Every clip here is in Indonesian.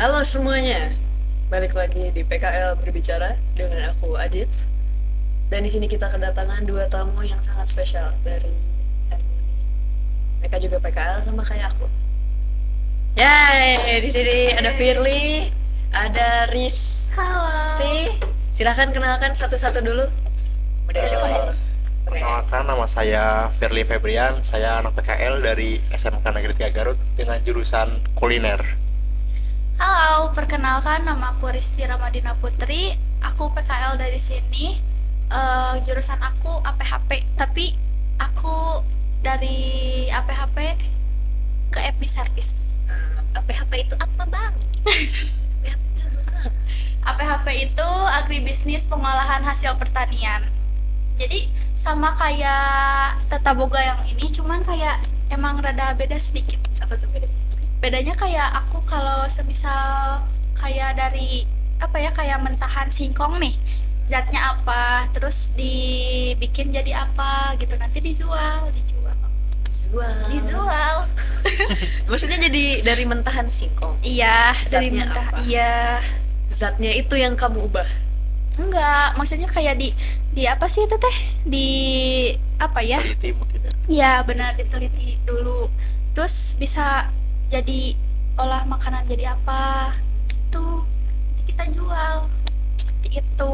Halo semuanya, balik lagi di PKL Berbicara dengan aku Adit. Dan di sini kita kedatangan dua tamu yang sangat spesial dari Harmoni. Mereka juga PKL sama kayak aku. Yay, di sini ada Firly, ada Halo. Risti. Silahkan kenalkan satu-satu dulu. Mau dari siapa ya? Eh, Perkenalkan, nama saya Firly Febrian, saya anak PKL dari SMK Negeri 3 Garut dengan jurusan kuliner. Halo, perkenalkan nama aku Risti Ramadina Putri. Aku PKL dari sini. Jurusan aku APHP, tapi aku dari APHP ke FB Service. APHP itu apa bang? APHP itu agribisnis pengolahan hasil pertanian. Jadi sama kayak Tata Boga yang ini, cuman kayak emang rada beda sedikit. Apa tuh bedanya? Bedanya kayak aku kalau semisal kayak dari apa ya, kayak mentahan singkong nih, zatnya apa, terus dibikin jadi apa gitu, nanti dijual dijual. Maksudnya jadi dari mentahan singkong. Iya, dari Zatnya mentah. apa? Iya, Zatnya itu yang kamu ubah. enggak, maksudnya kayak di apa sih itu teh, di apa ya, Teliti mungkin ya. iya benar, diteliti dulu, terus bisa jadi olah makanan jadi apa gitu, nanti kita jual seperti itu.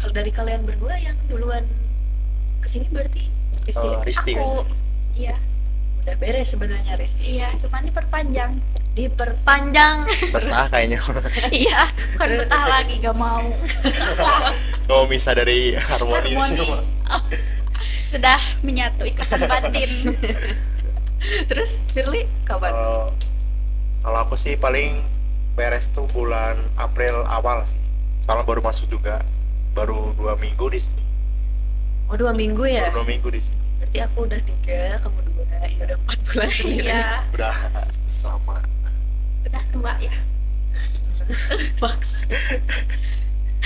Kalau dari kalian berdua yang duluan kesini berarti Risti ya? Risti Aku, kayaknya. iya. Udah beres sebenarnya Risti. Iya, cuman diperpanjang. Diperpanjang. Betah kayaknya. Iya, bukan betah lagi, gak mau. Mau bisa dari harmoni. Harmoni. Sudah menyatu ikatan batin. Terus Firly kapan? Kalau aku sih paling beres tuh bulan April awal sih. Soalnya baru masuk juga, baru 2 minggu di sini. Oh 2 minggu ya? Baru 2 minggu di sini. Berarti aku udah 3, kamu 2, ya udah 4 bulan sendiri. Iya, Udah sama. udah tua ya. Fox.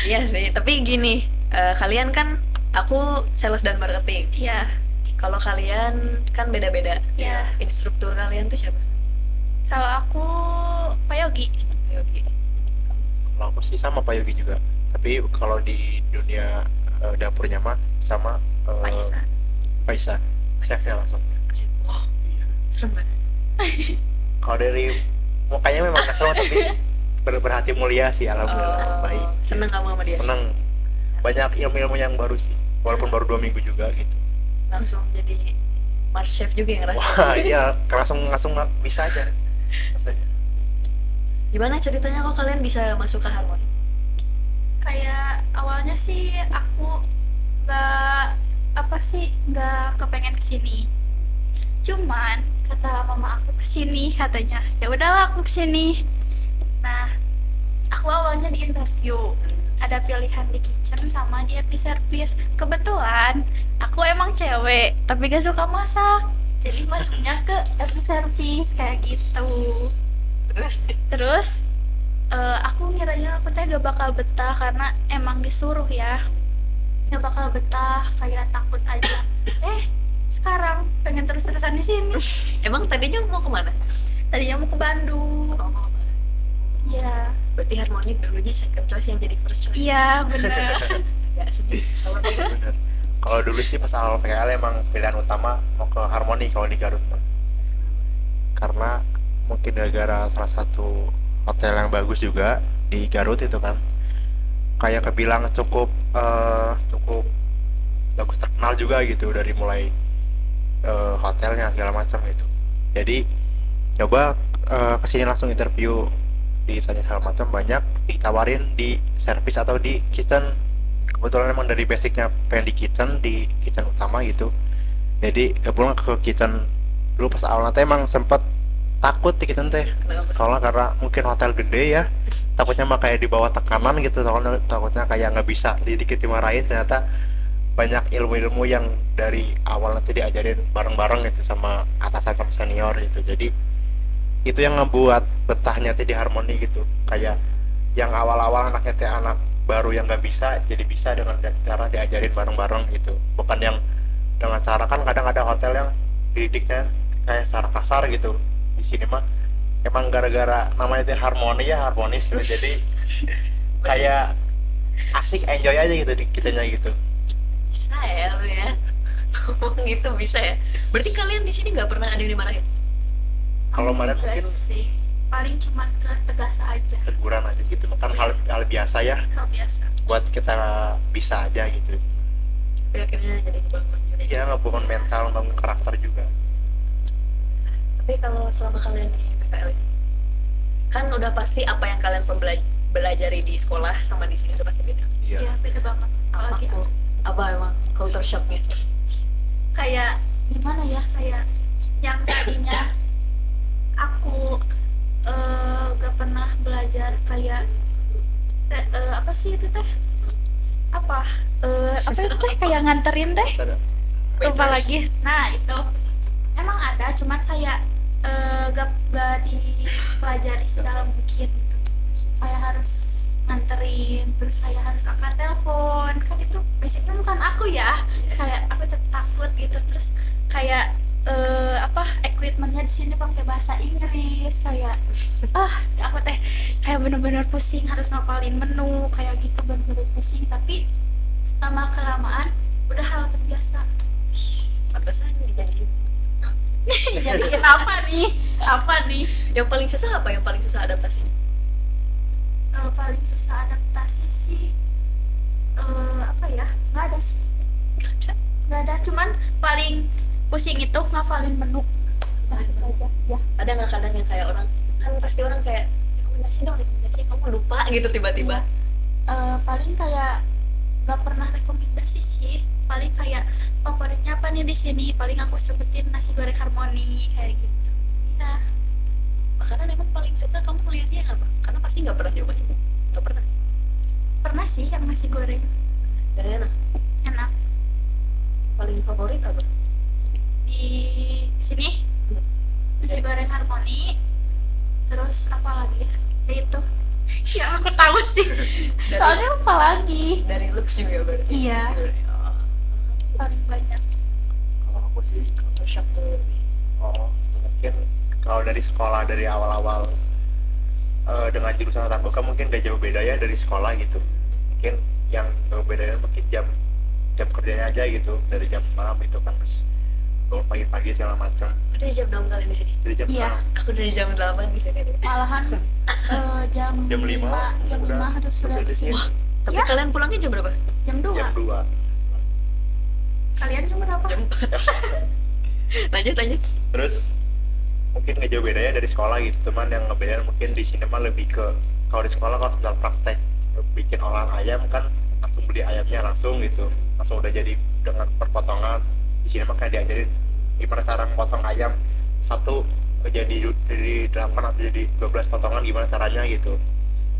Iya sih, tapi gini, kalian kan aku sales dan marketing. Iya, Kalau kalian kan beda-beda. iya. Instruktur kalian tuh siapa? Kalau aku Pak Yogi. Yogi. Kalau aku sih sama Pak Yogi juga. Tapi kalau di dunia dapurnya mah sama Pak Isa. Faisa, chefnya langsung. Wah, Iya. serem kan? Kalau dari mukanya memang kasar tapi berhati mulia sih, Oh, alhamdulillah baik. seneng kamu sama dia? Seneng. Banyak ilmu-ilmu yang baru sih, walaupun baru 2 minggu juga gitu. Langsung jadi Mars Chef juga yang ngerasa. Wah iya, langsung langsung bisa aja rasanya. Gimana ceritanya kok kalian bisa masuk ke Harmoni? Kayak awalnya sih aku nggak kepengen kesini. Cuman kata mama aku kesini, katanya ya udahlah aku kesini. Nah, aku awalnya di interview, ada pilihan di kitchen sama di epi service. Kebetulan aku emang cewek tapi gak suka masak, jadi masuknya ke epi service kayak gitu. Terus aku ngiranya aku teh gak bakal betah karena emang disuruh ya, gak bakal betah, kayak takut aja. Sekarang pengen terus-terusan di sini. Emang tadinya mau kemana? Tadinya mau ke Bandung. Oh, Iya. berarti Harmoni dulunya second choice yang jadi first choice. Iya, bener. Agak sedih. Kalau Bener. Kalau dulu sih pas awal PKL emang pilihan utama mau ke Harmoni kalau di Garut mah. Karena mungkin gara-gara salah satu hotel yang bagus juga di Garut itu kan, kayak kebilang cukup bagus, terkenal juga gitu dari mulai hotelnya segala macam gitu. Jadi coba kesini langsung interview, ditanya segala macam, banyak ditawarin di service atau di kitchen. Kebetulan emang dari basicnya pengen di kitchen utama gitu, jadi gabung ke kitchen dulu. Pas awal nanti emang sempet takut di kitchen teh, Kenapa? soalnya karena mungkin hotel gede ya, takutnya mah kayak di bawah tekanan gitu, takutnya kayak nggak bisa, dikit dimarahin. Ternyata banyak ilmu-ilmu yang dari awal nanti diajarin bareng-bareng gitu sama atasan sama senior gitu. Jadi itu yang ngebuat betahnya tuh di Harmoni gitu. Kayak yang awal-awal anaknya teh anak baru yang nggak bisa jadi bisa dengan cara diajarin bareng-bareng gitu. Bukan yang dengan cara, kan kadang ada hotel yang didiknya kayak secara kasar gitu. Di sini mah emang gara-gara namanya itu harmonis gitu. Jadi kayak asik, enjoy aja gitu di kitanya gitu. Bisa ya lu ya. Ngomong gitu bisa ya. Berarti kalian di sini nggak pernah ada yang dimarahin? Kalau kemarin Enggak mungkin sih, paling cuman ke tegas aja, teguran aja gitu kan, hal biasa ya hal biasa. buat kita bisa aja gitu. Tapi akhirnya jadi kebangun juga. Iya, ngebangun mental, ngebangun karakter juga. Tapi kalau selama kalian di PKL ini, kan udah pasti apa yang kalian pelajari di sekolah sama di sini udah pasti beda. Iya, beda banget. Apalagi Apa emang culture shocknya? kayak gimana ya, kayak yang tadinya aku gak pernah belajar kayak apa sih itu teh, apa itu teh kayak nganterin teh, lupa Waiters. lagi. Nah itu emang ada, cuman kayak gak dipelajari sedalam mungkin gitu. Kayak harus nganterin, terus kayak harus angkat telepon, kan itu basicnya bukan aku ya, kayak aku takut gitu. Terus kayak equipmentnya di sini pakai bahasa Inggris, kayak aku teh kayak bener-bener pusing harus ngapalin menu kayak gitu, bener-bener pusing. Tapi lama kelamaan udah hal terbiasa. Pantesan dijadiin. Jadiin apa nih Yang paling susah apa? Yang paling susah adaptasi? paling susah adaptasi sih apa ya, nggak ada sih, nggak ada, cuman paling pusing itu ngafalin menu. Nah itu aja ya. Ada nggak kadang yang kayak orang, kan pasti orang kayak rekomendasi kamu lupa gitu tiba-tiba. Paling kayak nggak pernah rekomendasi sih, paling kayak favoritnya apa nih di sini, paling aku sebutin nasi goreng harmoni kayak gitu ya. Makanan emang paling suka kamu ngeliatnya apa? Karena pasti nggak pernah nyobain. Nggak pernah. Pernah sih yang nasi goreng Dan enak. enak Paling favorit apa? di sini, nasi goreng harmoni. Terus apa lagi ya, kayak itu yang aku tahu sih, soalnya apa lagi. Dari looks juga berarti. Iya. Oh, Paling banyak Kalau aku sih, culture shock dulu nih. mungkin kalau dari sekolah dari awal-awal dengan jurusan tatap muka mungkin gak jauh beda ya dari sekolah gitu. Mungkin yang jauh bedanya mungkin jam kerjanya aja gitu, dari jam 6 itu kan terus bangun pagi-pagi segala macam. Udah jam 6 kalian di sini. Dari jam Iya. 6 Aku dari jam 8 di sini. malahan jam jam 5 jam 5 harus sudah di sini. Tapi Ya. kalian pulangnya jam berapa? Jam 2. jam 2 Kalian jam berapa? Jam 4. lanjut. terus mungkin gak jauh bedanya dari sekolah gitu, cuman yang ngebedain mungkin di sini mah lebih ke, kalau di sekolah kalau misal praktek bikin olahan ayam kan langsung beli ayamnya langsung gitu, langsung udah jadi dengan perpotongan. Di sini mah kayak diajarin gimana cara memotong ayam satu jadi dari 8 atau jadi 12 potongan, gimana caranya gitu.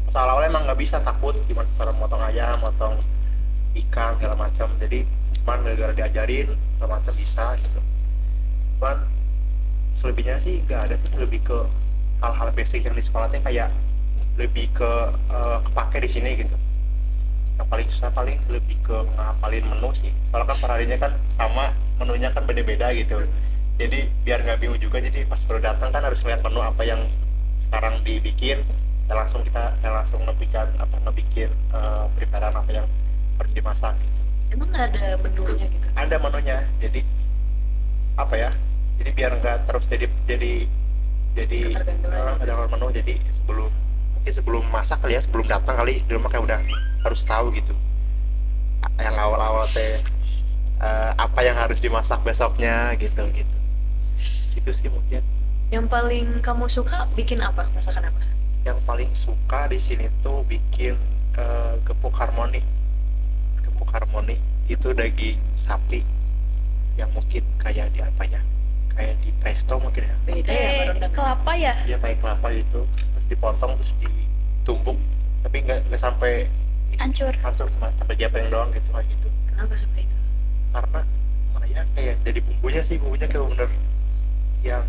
Pas awal-awal emang nggak bisa, takut gimana cara memotong ayam, motong ikan segala macam. Jadi cuman gara-gara diajarin segala macam bisa gitu. Cuman selebihnya sih nggak ada sih, lebih ke hal-hal basic yang di sekolahnya kayak lebih ke kepake di sini gitu. Yang paling susah paling lebih ke ngapalin menu sih, soalnya kan perharinya kan sama, menunya kan beda-beda gitu. Jadi biar nggak bingung juga, jadi pas baru datang kan harus ngeliat menu apa yang sekarang dibikin, kita langsung ngebikin preparean apa yang harus dimasak gitu. Emang nggak ada menunya gitu? Ada menunya, jadi apa ya, jadi biar nggak terus jadi Ketergantungan. ada menu. Jadi sebelum masak kali ya, sebelum datang kali di rumah kayak udah harus tahu gitu yang awal-awal teh apa yang harus dimasak besoknya gitu itu sih mungkin. Yang paling kamu suka bikin apa? Masakan apa? Yang paling suka di sini tuh bikin gepuk harmoni itu daging sapi yang mungkin kayak di apa ya, kayak di presto mungkin ya. Beda ya sama rendang. Kelapa ya. Dia pakai kelapa gitu, terus dipotong terus ditumbuk, tapi nggak sampai Hancur. cuma sampai gepeng doang gitu kayak gitu. Kenapa suka itu? Karena mana ya, kayak jadi bumbunya kayak bener yang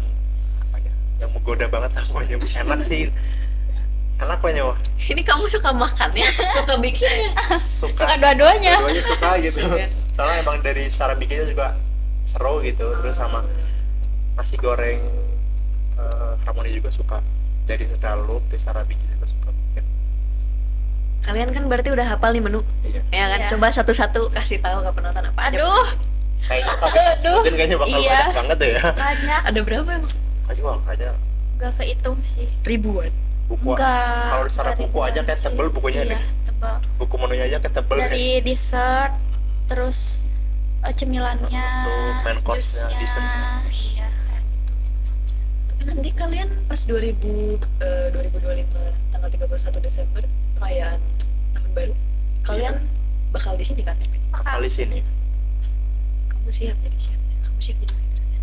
apa ya, yang menggoda banget lah pokoknya. Enak sih, enak pokoknya. Wah, Ini kamu suka makannya atau suka bikinnya? Suka dua-duanya. dua-duanya suka gitu. Suka. Soalnya emang dari cara bikinnya juga seru gitu. Terus sama nasi goreng Harmoni juga suka, dari secara look, dari secara bikin juga suka bikin. Kalian kan berarti udah hafal nih menu. Iya. Ya kan, Iya. coba satu-satu kasih tahu ke penonton apa aja. Aduh, Kayaknya habis Aduh. mungkin kayaknya bakal Iya. banyak banget ya. banyak. Ada berapa emang? Kayaknya Gak kehitung sih. Ribuan. buku Enggak. kalau secara dari buku aja kayak sih. tebel bukunya Iya, nih. tebel. Buku menunya aja kayak tebel Dari dessert, terus cemilannya, Sup, main course-nya, jusnya, dessertnya. iya kayak gitu. Tapi nanti kalian pas 2025 tanggal 31 Desember perayaan tahun baru, kalian bakal di sini kan? Bakal di sini. Kamu siap jadi chefnya? Kamu siap jadi waitersnya?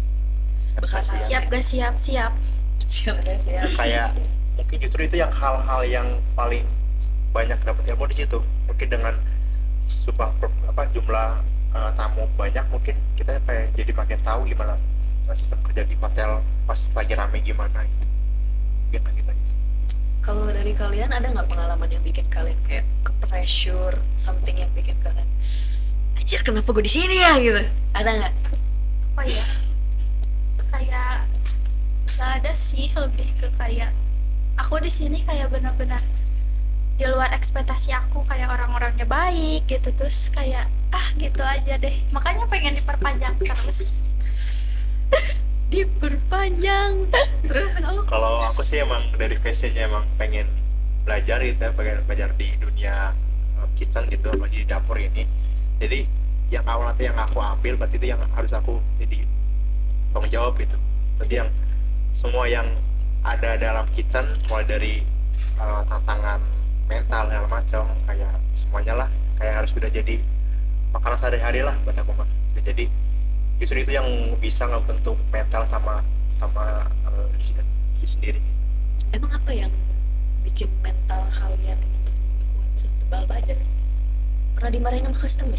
Bakal Siap. Siap gak siap? Siap. Siap gak siap? Kayak mungkin justru itu yang hal-hal yang paling banyak dapat ilmu di situ. Mungkin dengan jumlah tamu banyak, mungkin kita kayak jadi makin tahu gimana sistem kerja di hotel pas lagi rame gimana gitu. Mungkin gitu aja sih. Kalau dari kalian ada nggak pengalaman yang bikin kalian kayak ke pressure, something yang bikin kalian anjir kenapa gue di sini ya gitu? Ada nggak? Apa ya? Kayak gak ada sih, lebih ke kayak aku di sini kayak benar-benar di luar ekspektasi aku, kayak orang-orangnya baik gitu, terus kayak gitu aja deh, makanya pengen diperpanjang terus. Diperpanjang. Terus kamu? Kalau aku sih emang dari fashionnya emang pengen belajar gitu ya, pengen belajar di dunia kitchen gitu, apalagi di dapur ini. Jadi yang awal nanti yang aku ambil berarti itu yang harus aku jadi tanggung jawab gitu. Berarti yang semua yang ada dalam kitchen, mulai dari tantangan mental segala macam, kayak semuanya lah kayak harus udah jadi makanan sehari-hari lah buat aku mah. Jadi justru itu yang bisa ngebentuk mental sama diri sendiri. Emang apa yang bikin mental kalian ini jadi kuat setebal baja? Pernah dimarahin sama customer?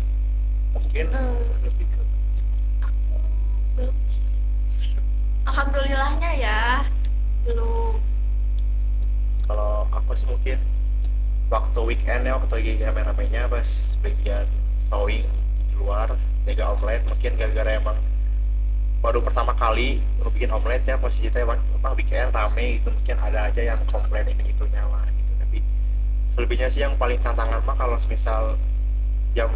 Mungkin lebih ke Aku belum sih, alhamdulillahnya ya belum. kalau aku sih mungkin waktu weekend ya, waktu lagi rame-ramenya pas bagian sewing di luar jaga omelet, mungkin gara-gara emang baru pertama kali baru bikin omelet ya, posisinya emang weekend rame gitu, mungkin ada aja yang komplain ini itunya lah gitu. Tapi selebihnya sih yang paling tantangan mah kalau misal jam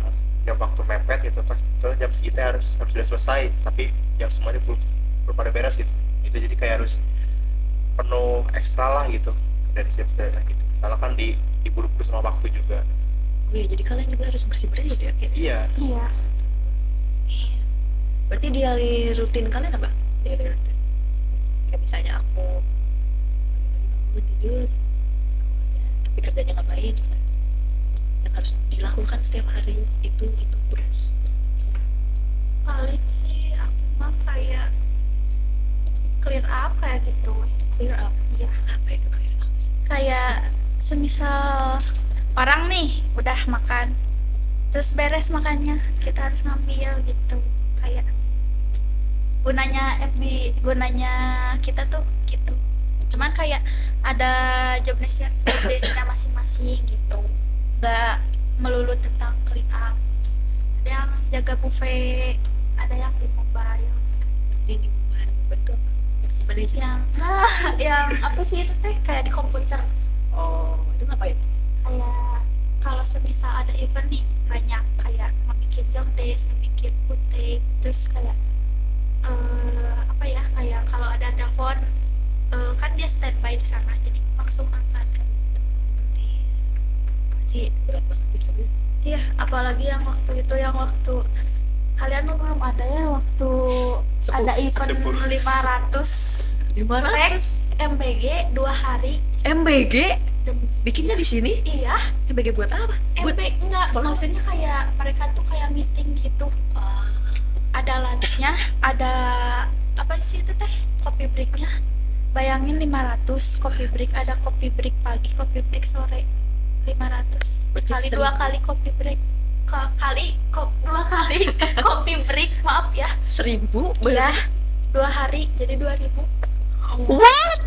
waktu mepet gitu, pas itu jam segitu harus sudah selesai, tapi yang semuanya belum pada beres gitu. Itu jadi kayak harus penuh ekstra lah gitu dari siapnya gitu. Misalnya kan diburu-buru sama waktu juga. Oh iya, jadi kalian juga harus bersih-bersih ya kayak. Iya. Iya. Berarti daily rutin kalian apa? Daily rutin. Kayak misalnya aku pagi-pagi bangun tidur, aku kerja, tapi kerjanya ngapain? Yang harus dilakukan setiap hari itu terus. Paling sih aku mah kayak clear up kayak gitu. Clear up. Iya. Apa itu clear up? Kayak semisal orang nih udah makan, terus beres makannya, kita harus ngambil gitu. Kayak gunanya kita tuh gitu. Cuman kayak ada job desk-nya masing-masing gitu, nggak melulu tentang clean up. Ada yang jaga buffet, ada yang di mobile, Ini mobile itu apa? Gimana sih? yang apa sih itu teh, kayak di komputer. Oh, itu ngapain? Kayak kalau semisal ada event nih banyak, kayak ngebikin job desk, ngebikin putih, terus kayak apa ya, kayak kalau ada telepon kan dia standby di sana, jadi langsung angkat kan gitu. Masih berat banget ya sebenarnya. Iya, apalagi yang waktu itu, yang waktu kalian mah belum ada ya, waktu ada event Sepuluh. 500 500 MBG 2 hari MBG demi. bikinnya di sini. Iya, MBG buat apa? Buat enggak, sekolah? maksudnya kayak mereka tuh kayak meeting gitu. Ada lunchnya, ada apa sih itu teh, coffee breaknya. Bayangin 500 coffee break, ada coffee break pagi, coffee break sore. 500 Berarti kali 2 seribu. kali coffee break, 2 kali coffee break, maaf ya. 1000 Ya, 2 hari jadi 2000. What?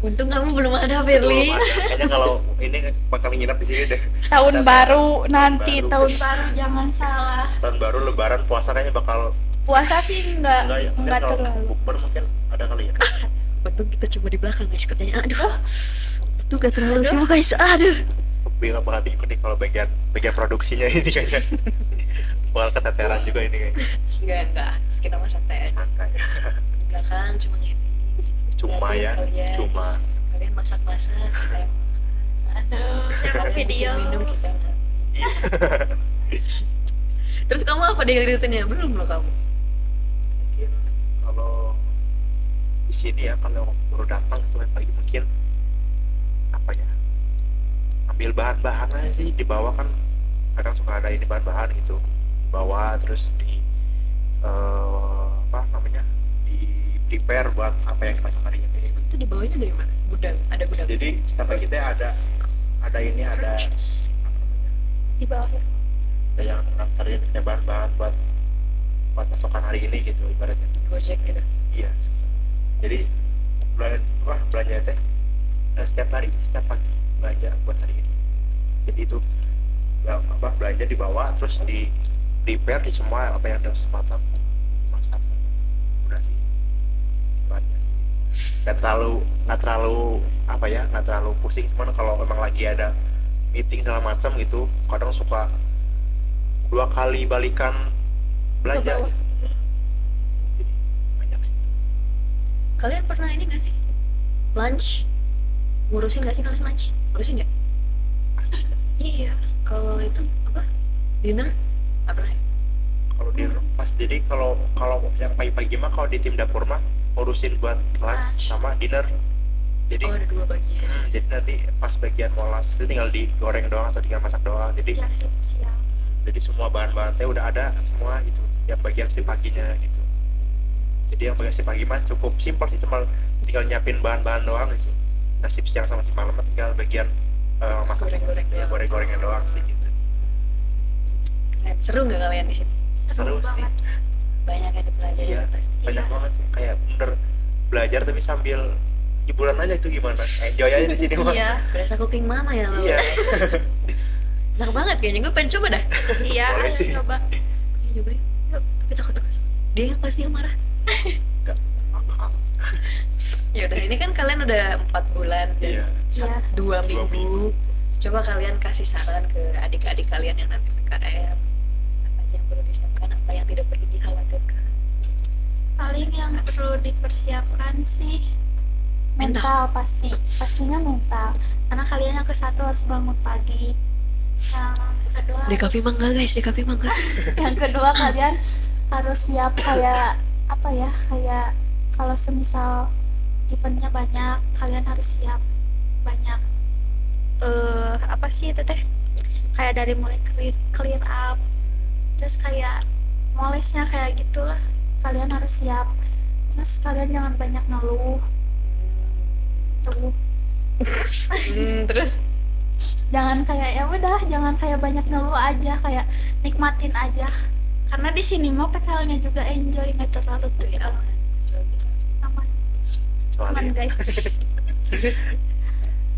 Untung kamu belum ada, Firly. Belum ada. Kayaknya kalau ini bakal nginep di sini deh. Tahun Datang. baru nanti, Baru. tahun baru jangan salah. Tahun baru, lebaran, puasa kayaknya bakal Puasa sih enggak enggak ya. Mungkin kalau terlalu. bukber mungkin ada kali ya. untung kita cuma di belakang guys kerjanya. Aduh itu gak terlalu sibuk guys, aduh. Bilang banget ini nih kalau bagian produksinya ini kayaknya bakal keteteran juga ini kayaknya. Enggak kita mah santai aja Santai. di belakang cuma ngedit. Cuma Liatin ya, kalian. cuma. Kalian masak-masak, kita yang Aduh, yang kalian video. bikin minum, kita yang Terus kamu apa daily routine-nya? Belum loh kamu? Mungkin kalau di sini ya, kalau baru datang itu pagi mungkin apa ya, ambil bahan-bahan aja sih. Di bawah kan kadang suka ada ini bahan-bahan gitu, di bawah terus di apa namanya, di prepare buat apa yang dimasak hari ini. Itu dibawanya dari mana? Gudang? Ada gudang? Jadi setiap pagi kita ada ini, ada apa namanya, Di bawah. ada yang nganterin kayak bahan-bahan buat pasokan hari ini gitu ibaratnya. Gojek gitu? Iya, seperti itu. Jadi belanja teh setiap hari, setiap pagi belanja buat hari ini. Jadi itu belanja dibawa terus di prepare di semua apa yang harus matang dimasak. Udah sih itu aja sih. Nggak terlalu apa ya, nggak terlalu pusing. Cuman kalau memang lagi ada meeting segala macam gitu, kadang suka 2 kali balikan belanja Ke bawah. gitu. Jadi banyak sih. Kalian pernah ini gak sih? Lunch? Ngurusin gak sih kalian lunch? Ngurusin ya? Pastinya sih. Iya. Kalau itu apa? Dinner? Gak pernah ya? Kalau di pas, jadi kalau yang pagi-pagi mah kalau di tim dapur mah ngurusin buat lunch sama dinner. Jadi Oh ada 2 bagian. jadi nanti pas bagian mau lunch itu tinggal digoreng doang atau tinggal masak doang. Jadi Biar siap-siap. jadi semua bahan-bahan teh udah ada semua gitu. Yang bagian si paginya gitu. Jadi yang bagian si pagi mah cukup simpel sih, cuma tinggal nyiapin bahan-bahan doang gitu. Nah si siang sama si malam mah tinggal bagian masak Goreng-goreng doang. goreng-gorengnya doang sih gitu. Keren. Seru gak kalian di sini? Seru sih. banget. Banyak yang dipelajari Iya, pasti. banyak Iya. banget sih. Kayak bener belajar tapi sambil hiburan aja, itu gimana? Enjoy aja di sini mah. Iya. Berasa cooking mama ya lo. Iya. Enak banget kayaknya, gue pengen coba dah. Iya, Boleh ayo sih. coba. Iya nyobain. Yuk, tapi takut-takut. Dia yang pasti yang marah. Enggak bakal. Ya udah, ini kan kalian udah 4 bulan dan Iya. Iya. 2 2 minggu. minggu. Coba kalian kasih saran ke adik-adik kalian yang nanti PKL. Apa aja yang perlu disiapkan, apa yang tidak perlu dikhawatirkan. Paling yang perlu dipersiapkan sih mental, pastinya mental, karena kalian yang ke satu harus bangun pagi, yang kedua Di kafe harus- mangga guys, di kafe mangga. yang kedua kalian harus siap kayak apa ya, kayak kalau semisal eventnya banyak, kalian harus siap banyak apa sih itu teh, kayak dari mulai clear up, terus kayak molesnya kayak gitulah, kalian harus siap. Terus kalian jangan banyak ngeluh tuh, Terus jangan kayak ya udah, jangan kayak banyak ngeluh aja, kayak nikmatin aja, karena di sini mau PKL-nya juga enjoy, nggak terlalu tuh ya aman. Coba di kafe. aman Kecuali guys. Terus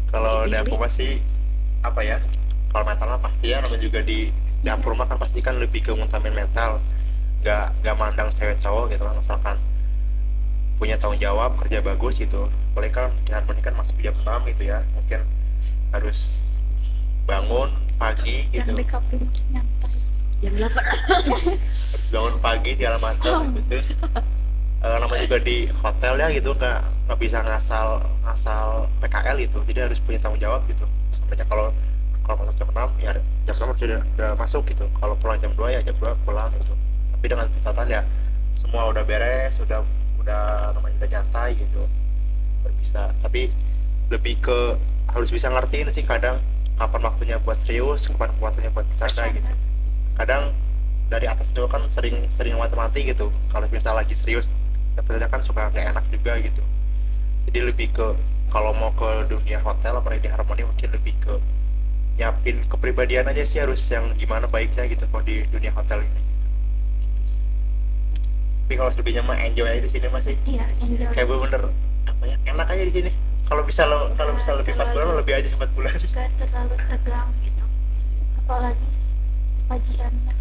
kalau dari aku Pilih. masih apa ya, kalau mental mah pasti ya, namanya juga di dapur mah kan pasti kan lebih ke ngutamain mental, nggak mandang cewek cowok gitu kan, misalkan punya tanggung jawab kerja bagus gitu. Apalagi kan di Harmoni kan masuk jam 6 gitu ya, mungkin harus bangun pagi gitu, Yang di kafe harus nyantai. jam 8. harus bangun pagi segala macam gitu. Terus namanya juga di hotel ya gitu, nggak bisa ngasal PKL gitu, jadi harus punya tanggung jawab gitu. Makanya kalau masuk jam 6 ya jam 6 harus udah masuk gitu, kalau pulang jam 2 ya jam 2 pulang gitu, tapi dengan catatan ya semua udah beres, udah namanya udah nyantai gitu, baru bisa. Tapi lebih ke harus bisa ngertiin sih kadang kapan waktunya buat serius, kapan waktunya buat bercanda gitu. Kadang dari atas dulu kan sering mati gitu, kalau misalnya lagi serius dapetnya kan suka nggak enak juga gitu. Jadi lebih ke kalau mau ke dunia hotel apalagi di Harmoni mungkin lebih ke nyiapin kepribadian aja sih, harus yang gimana baiknya gitu kalau di dunia hotel ini gitu. Gitu sih. Tapi kalau selebihnya mah enjoy aja di sini masih Iya, enjoy. kayak bener apa ya, enak aja di sini. Kalau bisa lebih 4 bulan lebih aja 4 bulan. Gak terlalu tegang gitu, apalagi kajiannya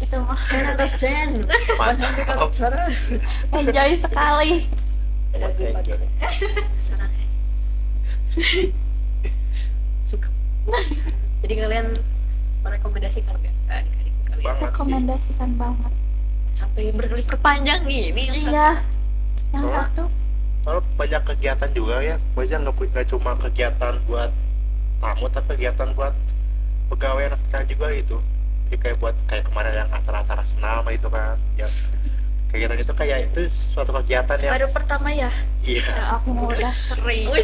itu mah Cara 10. Mantap. Cara. enjoy sekali. Buat Lagu enjoy. pagi. Sarang suka. Jadi kalian merekomendasikan nggak ke adik-adik kalian Banget sih. Rekomendasikan banget. sampai berpanjang gini yang satu? Iya. Yang Soalnya- satu Kalau banyak kegiatan juga ya, maksudnya nggak cuma kegiatan buat tamu, tapi kegiatan buat pegawai anak kita juga gitu. Jadi kayak buat kayak kemarin yang acara-acara senam itu kan, ya kegiatan itu kayak itu suatu kegiatan yang baru pertama ya. iya. Ya, aku mau udah sering. Wih,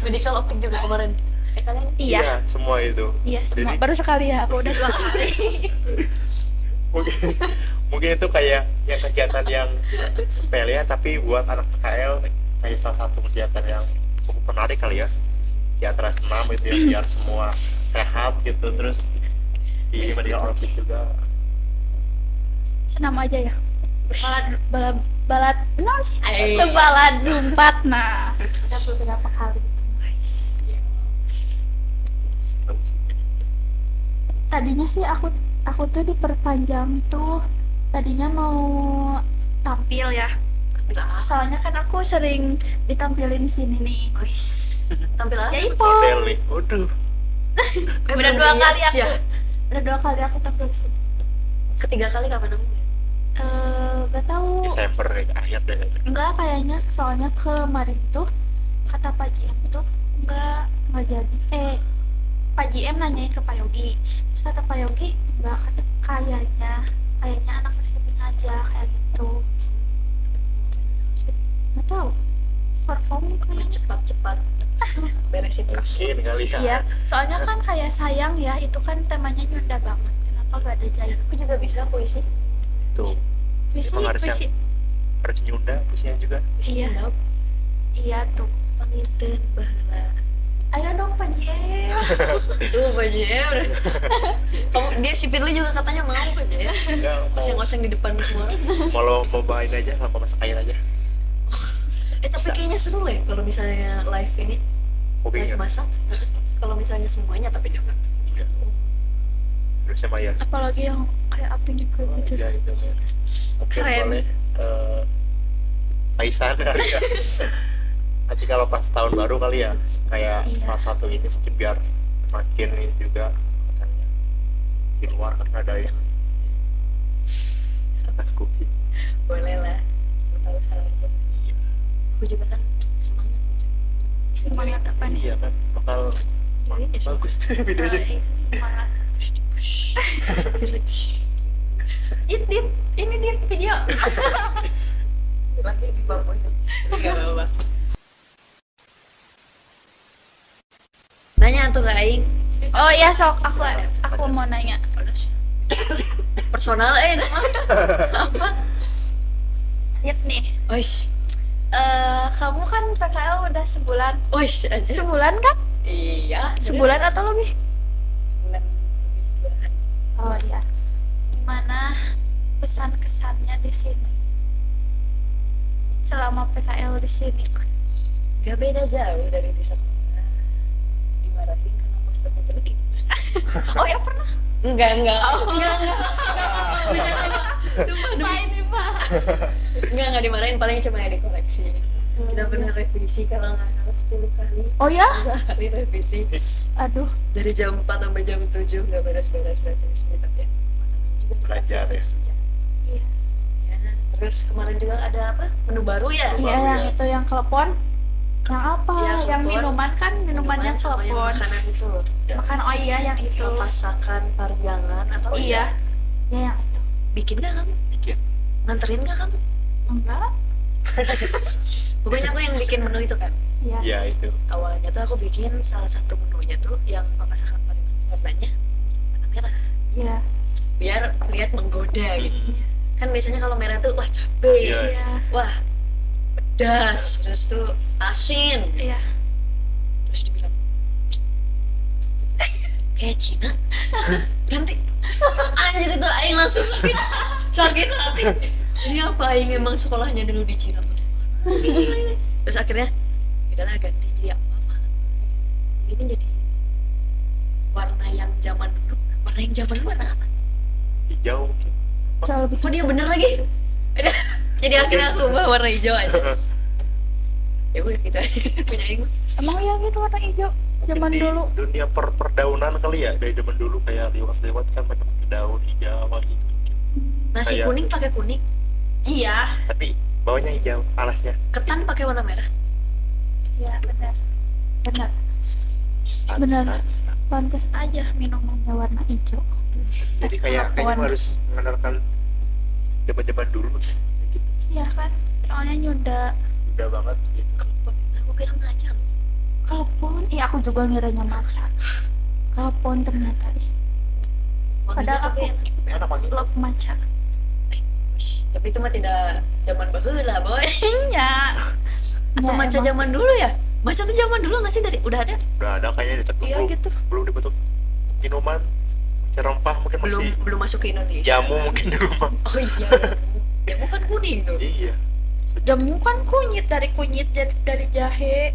medical optik juga kemarin. Kalian Iya. Semua itu. Iya semua. Jadi- Baru sekali ya. Aku udah 2 kali. Mungkin mungkin itu kayak yang kegiatan yang sepele ya, tapi buat anak PKL kayak salah satu kegiatan yang cukup menarik kali ya, di antara senam itu ya, biar semua sehat gitu. Terus di medical outfit juga Senam aja ya. Balad benar sih. Ay. Balad 4. Nah, udah beberapa kali. seru sih. Tadinya sih aku tuh diperpanjang tuh. Tadinya mau tampil ya. tampil apa? Soalnya kan aku sering ditampilin di sini nih. Wih, tampil apa? Jaipong. Model nih, waduh. Udah belum 2 kali lihat aku. ya. Udah 2 kali aku tampil di sini. Ketiga kali kapan aku? Gak tahu. Desember kayak akhir deh. Enggak kayaknya, soalnya kemarin tuh kata Pak JM tuh enggak jadi. Pak JM nanyain ke Pak Yogi. Terus kata Pak Yogi enggak, kata kayaknya anak housekeeping aja kayak gitu. Enggak tahu. Perform kayaknya. Cepat-cepat beresin kasus. Mungkin kali ya. Iya, soalnya kan kayak sayang ya, itu kan temanya Nyunda banget. Kenapa gak ada jahit? Aku juga bisa puisi. Tuh, Puisi, Emang harus puisi. harus nyunda puisinya juga. Iya. Tahu Iya tuh. panginten baheula. Ayo dong Pak JM. Tuh baju ya. Kamu dia si Firly juga katanya mau aja ya. Enggak mau Oseng-oseng di depan semua orang. mau bawain aja, mau masak air aja. Tapi kayaknya seru lah ya kalau misalnya live ini Kopi live ya. masak. Kalau misalnya semuanya tapi jangan. Iya. Harusnya mah ya. Apalagi yang kayak api juga gitu. Iya itu ya. Mungkin Keren. boleh Faisan kali ya. Nanti kalau pas tahun baru kali ya, kayak Iya. salah satu ini mungkin biar makin ini juga katanya di luar kan ngadain aku. Boleh lah. Aku tahu salah aja. Iya. Aku juga kan semangat baca. Semangat apa nih? Iya kan bakal Ini ya bagus Oh, videonya. iya, semangat. Firly. Dit, ini dit video. Lagi di bawah itu. Enggak apa-apa. Nanya tuh ke Aing. Oh iya sok, aku mau nanya. Personal nama apa? Dit nih, Oish. kamu kan PKL udah sebulan. Oish aja. Sebulan kan? Iya. Sebulan atau lebih? Sebulan lebih 2 hari. Oh iya. Gimana pesan kesannya di sini? Selama PKL di sini. Gak beda jauh dari di sekolah. Dimarahin karena posternya jelek. Oh ya pernah? Enggak. Enggak. Sumpah Pak ini Pak. enggak dimarahin, paling cuma ya dikoreksi. Kita pernah revisi kalau nggak salah 10 kali. Oh ya? 2 hari revisi. Aduh. Dari jam 4 sampai jam 7 nggak beres-beres revisinya, tapi ya namanya juga Belajar ya. revisi ya. Iya. Ya, terus kemarin juga ada apa? Menu baru ya? Iya yang itu yang telepon. Yang apa? Iya, yang telepon. minuman kan minuman yang sama yang telepon. makanan itu loh. Makan oh iya yang itu. Masakan Parjangan atau Iya. Ya yang itu. bikin nggak kamu? Bikin. Nganterin nggak kamu? Enggak. Pokoknya aku yang bikin menu itu kan. Iya. Iya itu. Awalnya tuh aku bikin salah satu menunya tuh yang masakan Parjangan, warnanya warna merah. Iya. Biar lihat menggoda gitu. Mm. Kan biasanya kalau merah tuh wah cabai, Iya. Iya. wah pedas, terus tuh asin, Iya. terus dibilang kayak Cina. Ganti. Anjir itu Aing langsung sakit hati. Ini apa Aing emang sekolahnya dulu di Cina? Terus akhirnya udahlah ganti jadi apa? Ini jadi warna yang zaman dulu. Warna yang zaman dulu warna apa? Hijau mungkin. Coba lebih Oh dia bener lagi. Jadi akhirnya aku ubah warna hijau aja. Ya udah gitu aja punya aing mah. Emang ya gitu warna hijau zaman Di dulu. dunia perdaunan kali ya, dari zaman dulu kayak lewat-lewat kan pakai daun hijau gitu mungkin. Nasi Kayak- kuning pakai kuning, Iya. Tapi bawahnya hijau, alasnya ketan pakai warna merah. Iya benar. Benar. bisa, Benar. bisa. Pantas aja minumannya warna hijau. Jadi Es kayak kayaknya kelakuan. harus mengandalkan zaman-zaman dulu kayak gitu. Iya kan? Soalnya nyuda Udah banget gitu. Aku kira macam. Telepon, iya aku juga ngiranya matcha. Telepon ternyata Padahal tapi aku- enak. Tapi enak wangi. love matcha. Wish, tapi itu mah tidak zaman baheula boy. Iya. Atau maca zaman dulu ya? Maca tuh zaman dulu nggak sih dari udah ada? Udah ada kayaknya tapi Iya belum, gitu. belum dibentuk minuman. Masih rempah mungkin Belum masih belum masuk ke Indonesia. jamu mungkin dulu mah. Oh iya. Jamu kan kuning tuh. Iya. Jamu kan kunyit dari jahe,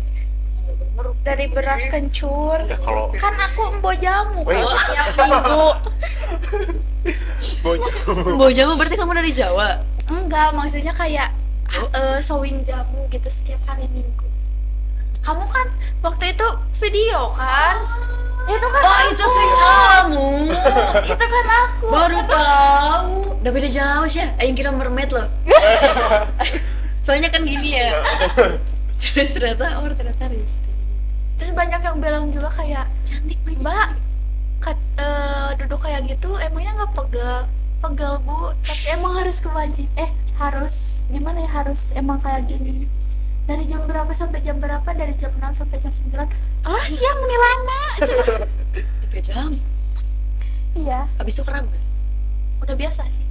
dari beras kencur. Ya kalau Kan aku embo jamu Wih. kalau setiap minggu. mau jamu. Bawa jamu berarti kamu dari Jawa. Enggak, maksudnya kayak sewing jamu gitu setiap hari minggu. Kamu kan waktu itu video kan? Itu kan Oh aku. itu tuh kamu. Itu kan aku. Baru tahu. Udah beda jauh sih ya. Aing kira mermaid loh. Soalnya kan gini ya. Terus ternyata ternyata Risti. Terus banyak yang bilang juga kayak, Cantik banget. Mbak, duduk kayak gitu emangnya nggak pegel? Pegel bu, tapi emang harus harus gimana ya, harus emang kayak gini. Dari jam berapa sampai jam berapa? Dari jam 6 sampai jam 9. Alah siang ini lama. 3 jam. Iya, Habis itu kram kan? udah biasa sih.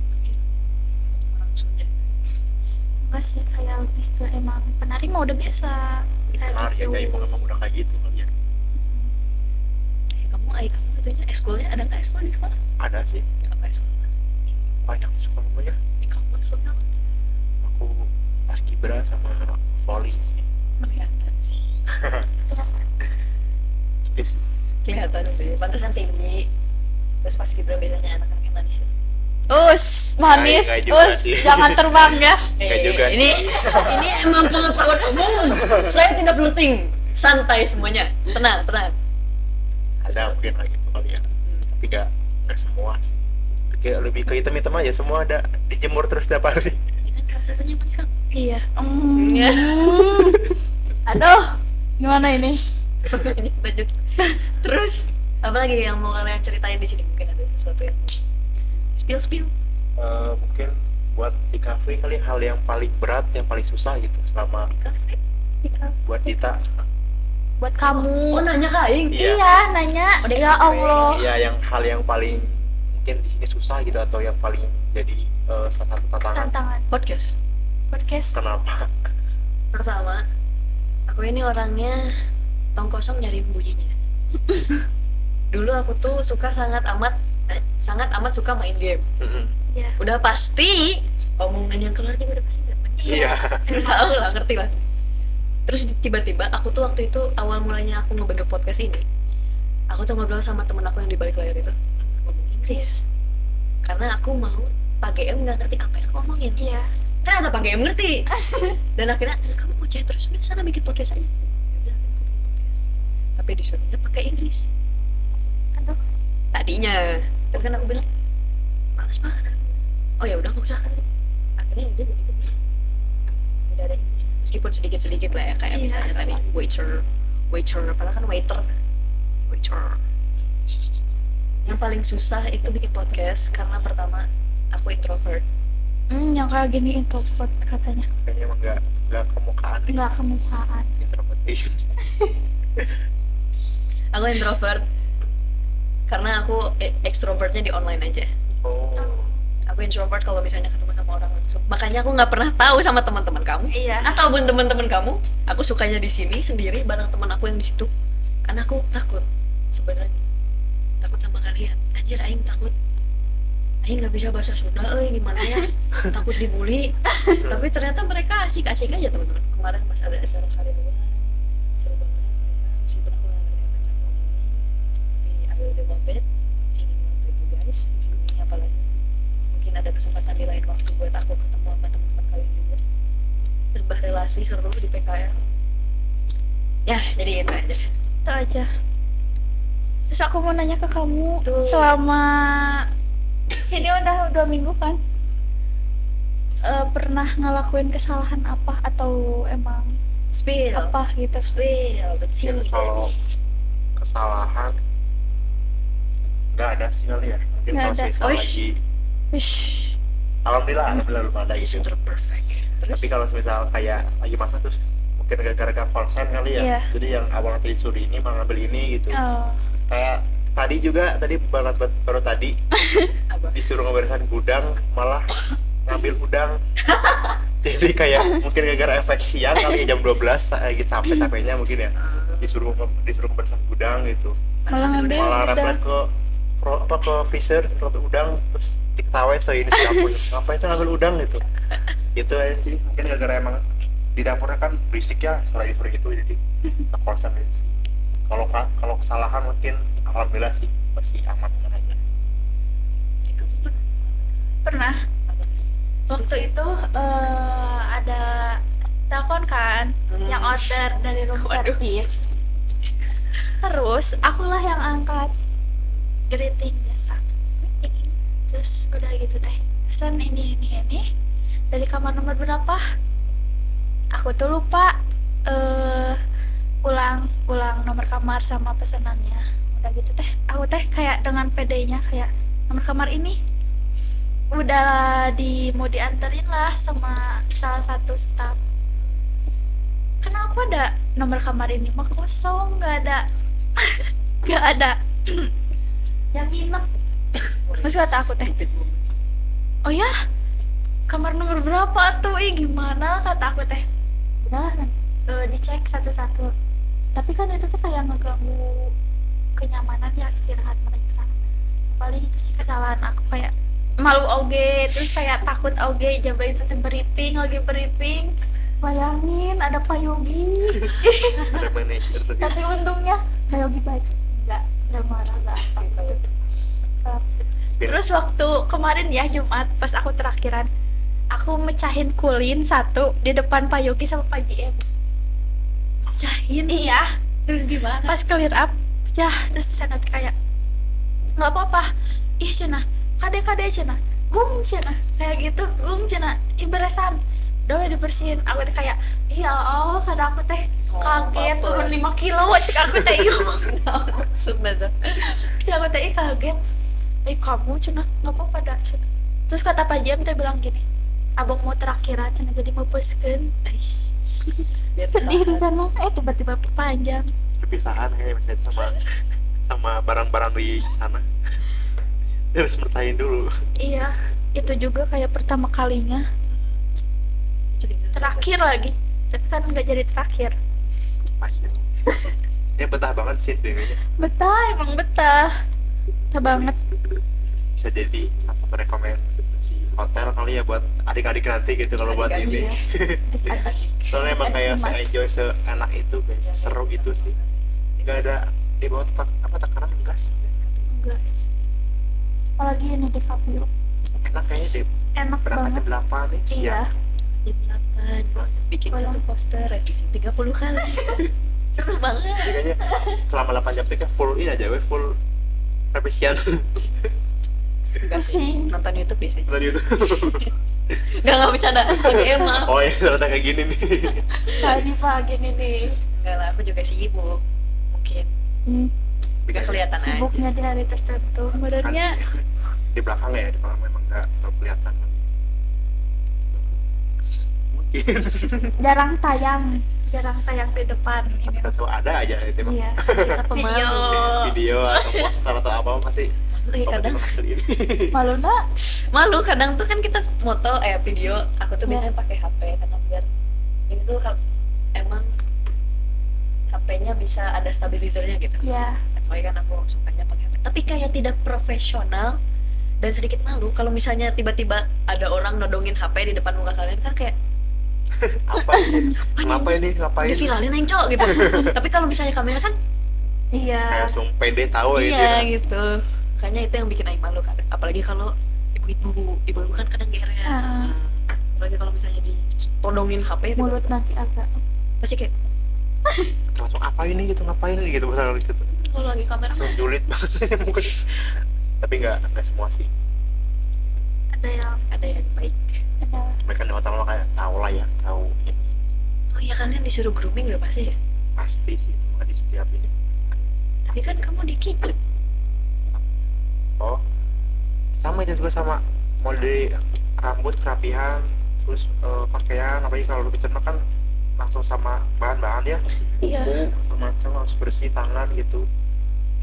Orang Sunda. Enggak sih, kayak lebih ke emang penari mah udah biasa. Kayak Benar ya gitu. kayak memang udah kayak gitu kali ya. Kamu itunya ekskulnya ada nggak ekskul di sekolah? Ada sih Apa ekskul? banyak di sekolah banyak. Kamu ekskul apa? Aku paskibra sama volley sih. Kelihatan sih. Gitu sih. Kelihatan sih. Pantesan tinggi. Terus pas kibra biasanya anak-anaknya manis ya. Manis, Nggak juga sih. jangan terbang ya. Nggak juga ini emang pengetahuan umum. Saya tidak flirting. Santai semuanya. Tenang, tenang. Ada mungkin kayak gitu kali ya. Tapi nggak semua sih. Kayak lebih ke hitam-hitam aja, semua ada dijemur terus tiap hari. Ini kan salah satunya manis kamu. Iya. Ya. Aduh, gimana ini? Lanjut. Terus apa lagi yang mau kalian ceritain di sini? Mungkin ada sesuatu yang spill. Mungkin buat di cafe kali hal yang paling berat, yang paling susah gitu selama Kafe. buat Dita. Buat kamu. Oh nanya ke Aing. Iya. Iya, nanya. Oh, dia Ya kafe. Allah. Iya, yang hal yang paling mungkin di sini susah gitu atau yang paling jadi salah satu tantangan. Tantangan Podcast. Kenapa? Pertama, aku ini orangnya tong kosong nyari bunyinya. Dulu aku tuh sangat amat suka main game. Mm-mm. Ya. Udah pasti omongan yang keluar juga udah pasti gak Iya. tahu lah, ngerti lah. Terus tiba-tiba aku tuh waktu itu awal mulanya aku ngebentuk podcast ini, aku tuh ngobrol sama temen aku yang di balik layar itu ngomong Inggris karena aku mau Pak GM nggak ngerti apa yang aku omongin. Iya. Ternyata Pak GM ngerti. Dan akhirnya kamu mau chat terus, udah sana bikin podcast aja. Yaudah, aku bikin podcast. Tapi disuruhnya pakai Inggris Aduh. tadinya. Tapi kan aku bilang males banget. Oh ya udah nggak usah. Akhirnya udah begitu. Tidak ada Inggris. Meskipun sedikit-sedikit lah ya, kayak Iya. misalnya tadi waiter, padahal kan waiter. Yang paling susah itu bikin podcast karena pertama aku introvert. Yang kayak gini introvert katanya. Kayaknya emang nggak kemukaan deh. Nggak kemukaan. Introvertation. Aku introvert karena aku extrovertnya di online aja. Oh. Aku introvert kalau misalnya ketemu sama orang langsung. Makanya aku nggak pernah tahu sama teman-teman kamu Iya. ataupun teman-teman kamu. Aku sukanya di sini sendiri bareng teman aku yang di situ. Karena aku takut sebenarnya. Takut sama kalian. Anjir, aing takut. Aing nggak bisa bahasa Sunda, gimana ya? Takut dibully. Tapi ternyata mereka asik-asik aja teman-teman. Kemarin pas ada acara karyawan, seru banget mereka. Meskipun aku nggak ngerti apa yang mereka omongin, tapi I will do my best. Ingin bantu itu guys di sini, apalagi mungkin ada kesempatan di lain waktu buat aku ketemu sama teman-teman kalian juga. Nambah relasi seru di PKL. Ya, jadi itu aja. Itu aja. Terus aku mau nanya ke kamu, Tuh. selama sini udah 2 minggu kan, pernah ngelakuin kesalahan apa atau emang Spill. apa gitu? Spill, betul. Mungkin kalau kesalahan nggak ada sih kali ya. Mungkin Nggak kalau ada. misal Wish. lagi, Wish. alhamdulillah belum ada gitu. Mr. Perfect. Terus Tapi kalau misal kayak lagi masa terus mungkin gara-gara konsen kali ya. Iya. Jadi yang awalnya tadi disuruh ini malah ngambil ini gitu. Oh, Kayak tadi banget baru tadi apa? disuruh ngeberesin gudang malah ngambil udang. Jadi kayak mungkin gara-gara efek siang kali ya, jam 12 lagi capek-capeknya mungkin ya. Disuruh ngeberesin gudang gitu. malah ngambil Malah udah. rempet ke freezer suruh ngambil udang, terus diketawain ini si dapur ngapain sih ngambil udang gitu. Itu aja sih, mungkin gara-gara emang di dapurnya kan berisik ya, suara itu jadi konsen sih. Kalau kesalahan mungkin alhamdulillah sih masih aman aja. Itu sih. Pernah waktu itu ada telepon kan yang order dari room Waduh. service, terus akulah yang angkat, greeting biasa, greeting. Terus udah gitu teh, pesan ini dari kamar nomor berapa, aku tuh lupa ulang nomor kamar sama pesanannya. Udah gitu teh, aku teh kayak dengan pedenya kayak nomor kamar ini udah mau dianterin lah sama salah satu staff. Kenapa ada nomor kamar ini mah kosong, nggak ada nggak ada yang nginep. Terus kata aku teh, Stupid woman. oh ya kamar nomor berapa tuh, gimana, kata aku teh. Udahlah nanti dicek satu-satu, tapi kan itu tuh kayak ngeganggu kenyamanan ya istirahat mereka. Paling itu sih kesalahan aku, kayak malu oge, terus kayak takut oge jaba itu teh lagi briefing, bayangin ada Pak Yogi. Ada manajer tuh. Tapi untungnya Pak Yogi baik, nggak marah, nggak apa gitu. Terus waktu kemarin ya Jumat pas aku terakhiran, aku mecahin kulin satu di depan Pak Yogi sama Pak JM. Cahin. Iya, Terus gimana? pas clear up pecah, terus sangat kayak nggak apa-apa, ih cina kade cina gung cina kayak gitu, gung cina ibarasan udah dibersihin. Aku teh kayak iya, oh kata aku teh kaget, apa-apa. turun 5 kilo cek aku teh iya. Maksudnya tuh. Ya aku teh kaget, kamu cina nggak apa-apa dah cina. Terus kata Pak Jam teh bilang gini, abang mau terakhiran cina jadi mau peskeun. Aish. Biar Sedih di bertahan. sana, tiba-tiba perpanjang. Perpisahan kayaknya misalnya sama barang-barang di sana. Dia harus percayain dulu. Iya, itu juga kayak pertama kalinya, terakhir lagi, tapi kan nggak jadi terakhir. Akhirnya. Ini betah banget sih kayaknya. Betah, emang betah banget. Bisa jadi salah satu rekomendasi hotel kali ya buat adik-adik nanti gitu kalau buat Adik-adik ini. ya. Soalnya emang kayak Mas. se-enjoy se-enak itu, kayak seru itu sih. Nggak ada di bawah tekanan enggak sih. Enggak, apalagi ini di Kapio, Enak kayaknya deh. enak Berangkat banget. jam 8 nih Iya, siang. Jam 8 bikin Pulang. satu poster, revisi 30 kali. Seru banget. Jadi kayaknya selama 8 jam itu kayak full ini aja, full revisian. Enggak sih, pusing. nonton YouTube biasanya. Tadi itu. Enggak bercanda. Oke, emang. Oh ya ternyata kayak gini nih. Tadi pagi nih Enggak lah, aku juga sibuk. Mungkin enggak kelihatan aja. sibuknya di hari tertentu. Sebenarnya Di belakang ya, di belakang memang nggak terlalu kelihatan. Mungkin. jarang tayang di depan ini. Tentu ada aja itu mah. Iya, Kita video. Video atau poster atau apa masih Kadang asli ini. Malu nak? malu, kadang tuh kan kita foto video, aku tuh Iya. biasanya pakai HP karena biar ini tuh emang HP-nya bisa ada stabilizernya gitu. Ya, Soalnya kan aku sukanya pakai HP. Tapi kayak tidak profesional dan sedikit malu kalau misalnya tiba-tiba ada orang nodongin HP di depan muka kalian, kan kayak Apa sih? Kenapa ini? Ngapain? udah viralin aja cok gitu. Tapi kalau misalnya kamera kan iya. Kayak langsung pede tahu gitu. iya Ya. gitu. Makanya itu yang bikin aing malu kadang. Apalagi kalau ibu-ibu kan kadang gerer. Ah, Apalagi kalau misalnya ditodongin HP itu mulut nanti agak pasti kayak langsung apa ini gitu, ngapain ini gitu, misalnya gitu Kalau lagi kamera langsung mah julid banget mungkin. Tapi nggak semua sih, ada yang baik. ada mereka di hotel mah kayak tahu lah ya, tahu ini Oh iya, kalian disuruh grooming udah pasti ya? pasti sih itu mah di setiap ini. Tapi kan kamu di kitchen. Oh sama itu juga, sama mode rambut, kerapihan, terus pakaian, apalagi kalau di kitchen mah kan langsung sama bahan-bahan ya, kuku Iya. macam harus bersih tangan gitu.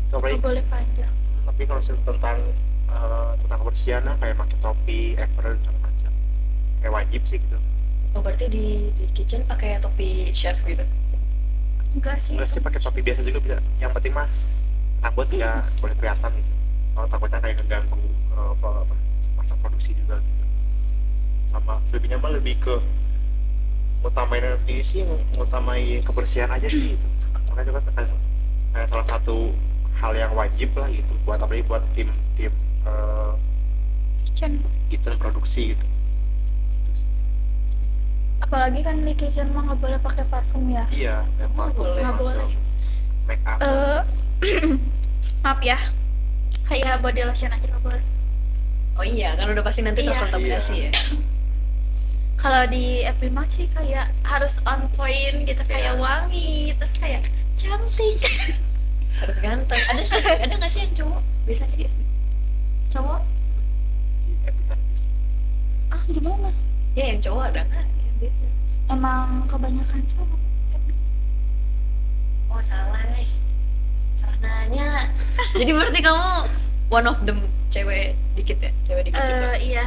Itu apalagi nggak boleh panjang. tapi kalau tentang kebersihan lah, kayak pakai topi, apron segala macam, kayak wajib sih gitu. Oh berarti di kitchen pakai topi chef gitu? Enggak sih, Enggak sih, pakai topi biasa juga bisa, yang penting mah rambut nggak boleh kelihatan gitu, soalnya takutnya kayak ngeganggu apa masa produksi juga gitu. Sama selebihnya mah lebih ke utamain ini sih, utamain kebersihan aja sih itu. Makanya juga kayak salah satu hal yang wajib lah gitu, buat apalagi buat tim kitchen. kitchen produksi gitu. Gitu sih. Apalagi kan di kitchen mah nggak boleh pakai parfum ya. Iya, kayak parfum, boleh. Nggak macam boleh. make up. Maaf ya, kayak body lotion aja nggak boleh. Oh iya, kan udah pasti nanti Iya. terkontaminasi ya. Kalau di Epimax sih kayak harus on point gitu, kayak Iya. wangi, terus kayak cantik. Harus ganteng. Ada nggak sih yang cowok biasanya di FB? Cowok? Di episode Ah gimana? Ya yang cowok ada nggak? Yang biasa. Emang kebanyakan cowok. Oh salah guys, salah nanya. Jadi berarti kamu one of them cewek dikit ya? Cewek dikit juga? Iya.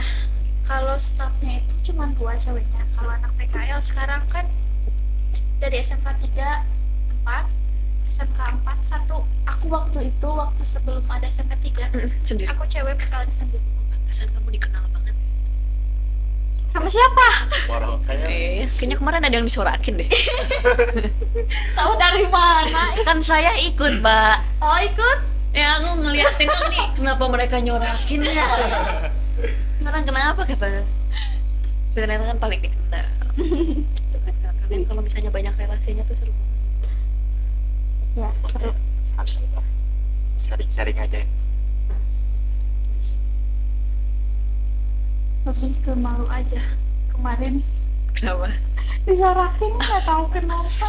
Kalau staffnya itu cuma 2 ceweknya. Kalau anak PKL sekarang kan dari SMK 3, 4, SMK 4, 1. Aku waktu sebelum ada SMK 3, Sendiri. aku cewek PKL sendiri. Pantesan kamu dikenal banget. Sama siapa? orang kayaknya Kayaknya kemarin ada yang disorakin deh. Tahu dari mana? Kan saya ikut, Mbak. Oh ikut? Ya aku ngeliatin tuh nih, kenapa mereka nyorakin ya? Orang kenapa katanya? Ternyata kan paling dikenal. Kalian kalau misalnya banyak relasinya tuh seru banget. Ya seru. santai lah, sharing aja. Lebih ke malu aja. Kemarin Kenapa? disorakin nggak tahu kenapa.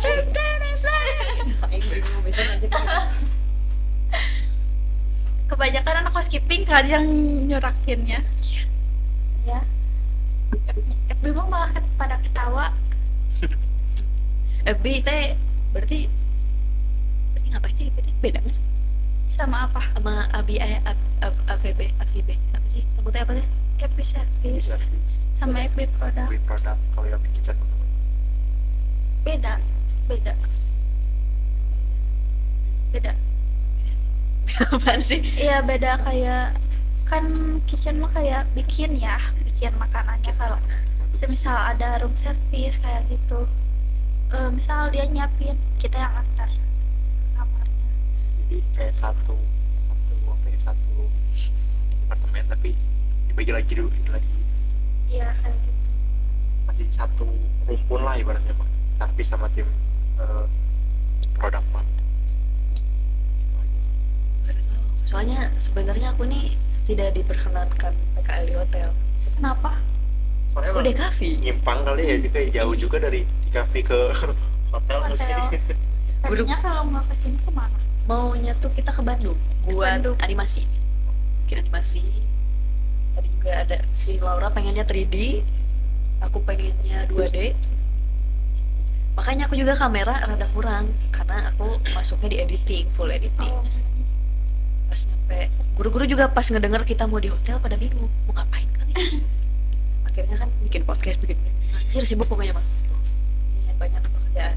Kebanyakan anak housekeeping kan yang nyorakinnya. Ya. FB mah malah pada ketawa. FB teh berarti ngapain sih FB teh? Beda nggak sih Sama apa? sama AVB apa sih? Kamu teh apa teh? FB service sama FB produk. Beli produk kalau yang di kitchen Beda. Apaan sih? Iya beda, kayak kan kitchen mah kayak bikin makanannya. Kalau semisal ada room service kayak gitu, misal dia nyiapin, kita yang antar ke kamarnya. jadi kayak satu departemen tapi dibagi lagi Iya kayak gitu. masih satu rumpun lah ibaratnya mah, tapi sama tim produk mah. Gitu aja sih. Baru tahu. Soalnya sebenarnya aku nih tidak diperkenankan PKL di hotel. Kenapa? Soalnya Aku emang di kafe. nyimpang kali ya, juga jauh juga dari di kafe ke hotel. Hotel. Tadinya kalau nggak kesini kemana? Maunya tuh kita ke Bandung buat Bandung. animasi. Bikin animasi. Tadi juga ada si Laura pengennya 3D, aku pengennya 2D. Makanya aku juga kamera rada kurang karena aku masuknya di editing, full editing. Oh, Pas nyampe, guru-guru juga pas ngedenger kita mau di hotel pada bingung mau ngapain kali. Akhirnya kan bikin podcast, bikin anjir sibuk pokoknya mah. Ini banyak pekerjaan.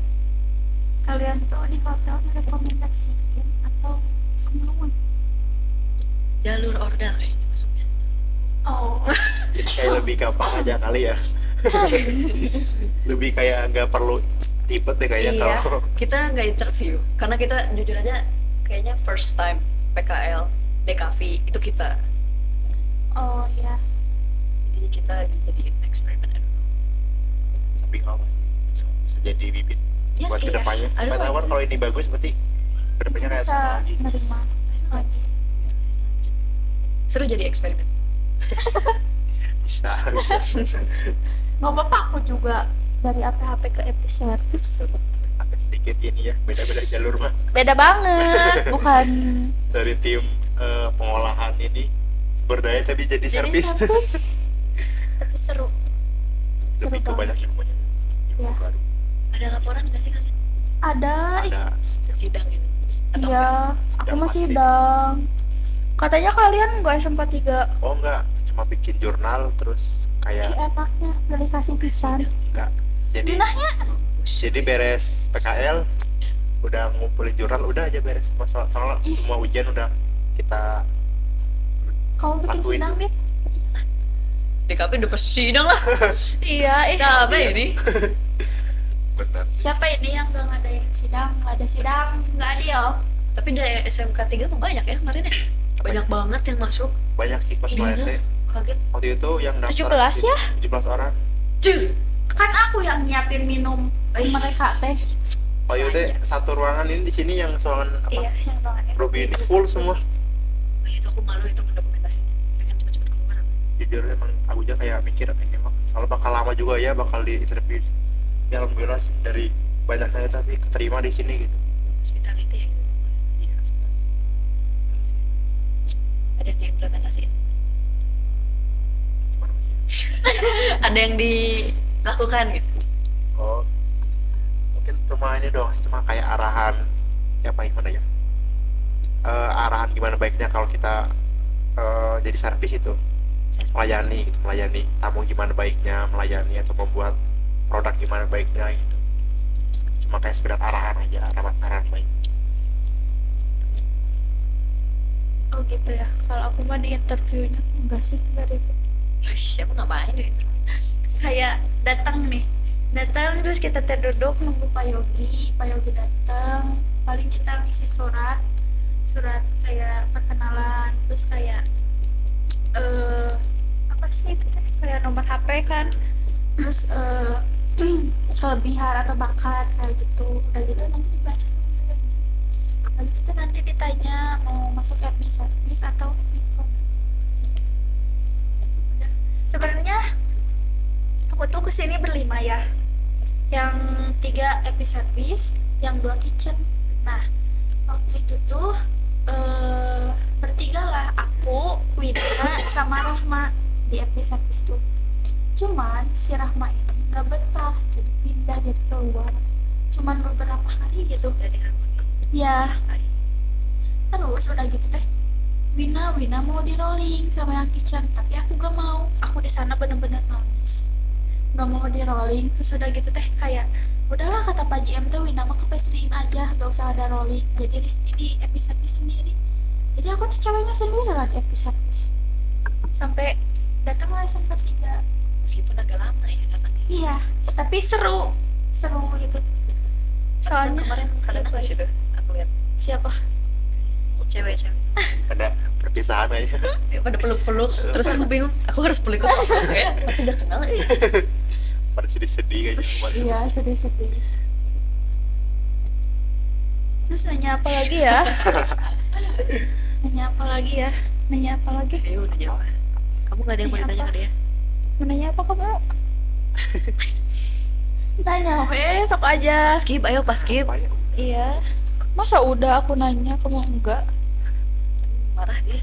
kalian tuh di hotel direkomendasiin atau kemauan? Jalur order kayaknya masuknya. Oh, Jadi kayak lebih gampang aja kali ya. Lebih kayak nggak perlu ribet deh kayaknya Iya, kalau kita nggak interview karena kita jujur aja kayaknya first time PKL DKV itu kita, oh ya. jadi kita dijadiin eksperimen. I don't know. tapi kalau masih bisa jadi bibit Ya buat sih ya. kedepannya. Aduh, Siapa tahu kan anjir. kalau ini bagus berarti kedepannya kayak Bisa sama lagi. nerima lagi. Seru jadi eksperimen. Bisa. Nggak apa-apa, aku juga dari APHP ke EP service. Agak sedikit ini ya, beda-beda jalur mah. Beda banget, bukan Dari tim pengolahan ini sumber daya tapi jadi jadi servis. service. Tapi seru. Seru Lebih ke banyak banget. ilmunya. Ilmu Ya. baru. Ada laporan nggak sih kalian? Ada, Ada Sidang gitu? Atau iya, enggak? aku Sidang masih pasti. sidang. Katanya kalian nggak SMK 3. oh enggak, cuma bikin jurnal terus kayak Enaknya gak dikasih pisan. enggak. Jadi Gunanya jadi beres PKL udah ngumpulin jurnal udah aja beres. Soalnya Ih. semua ujian udah kita kamu bikin Lakuin. sidang, Dit? DKP udah pasti sidang lah. Iya, Capek ini. benar. siapa ini yang gak ngadain sidang? Gak ada sidang, gak adil. Tapi dari SMK 3 mah banyak ya kemarin ya. Banyak banget yang masuk. Banyak sih pas Iya. kemarin teh. Kaget. Waktu itu yang daftar 17 ya? 17 orang. Cih. Kan aku yang nyiapin minum Ais. mereka teh. Waktu itu teh satu ruangan ini di sini yang ruangan apa? Iya, yang banget. Lobby ini full semua. Oh, itu aku malu itu mendokumentasinya. Pengen cepet-cepet keluar. Jujur emang aku aja kayak mikir kayaknya mah soalnya bakal lama juga ya bakal di interview. Ya alhamdulillah sih dari banyaknya tapi keterima di sini gitu. Hospitality ya gitu. Iya. Ada yang diimplementasiin. Gimana mas? Ada yang dilakukan gitu. Oh, mungkin cuma ini doang sih, cuma kayak arahan ya apa gimana ya? Arahan gimana baiknya kalau kita jadi servis itu melayani gitu, melayani tamu gimana baiknya, melayani atau membuat produk gimana baiknya gitu. Cuma kayak sekedar arahan aja, arahan baik. Oh gitu ya. Kalau aku mah di interviewnya enggak sih, enggak ribet. Siapa ngapain di interview? Kayak datang terus kita terduduk nunggu Pak Yogi datang, paling kita ngisi surat kayak perkenalan, terus kayak apa sih itu teh, kayak nomor HP kan, terus kelebihan atau bakat kayak gitu. Udah gitu nanti dibaca sama Pak Yogi. Udah gitu tuh nanti ditanya mau masuk FB service atau big product. Udah. Sebenarnya aku tuh kesini berlima ya, yang 3 epi service, yang 2 kitchen. Nah waktu itu tuh bertiga lah, aku, Wina, sama Rahma di epi service tuh. Cuman si Rahma ini gak betah, jadi pindah, jadi keluar. Cuman beberapa hari gitu Dari Harmoni. ya. Terus udah gitu teh Wina mau di rolling sama yang kitchen, tapi aku gak mau. Aku di sana bener-bener nangis, gak mau di rolling. Terus udah gitu teh kayak udahlah kata Pak JM tuh, Wina mah kepestriin aja, gak usah ada rolling, jadi Risti di episode sendiri. Jadi aku tuh ceweknya sendiri lah di episode sampai datanglah SMK 3. Meskipun agak lama ya datangnya. Iya, tapi seru gitu. Soalnya Soalnya kemarin ada siapa nangis ya? itu. Aku lihat Siapa? cewek-cewek. Ada perpisahan aja. Ya, pada peluk-peluk. Terus aku bingung, aku harus peluk apa ya? Aku udah kenal ya. Pada sedih-sedih kayaknya kemarin. Iya, sedih. Terus nanya apa lagi ya? Nanya apa lagi? Ayo udah nyapa. Kamu gak ada yang mau Nanya ditanya apa? ke dia? Mau nanya apa kamu? Nanya sok aja. Skip, ayo pas skip. Banyak. Iya. Masa udah aku nanya kamu enggak? Marah dia.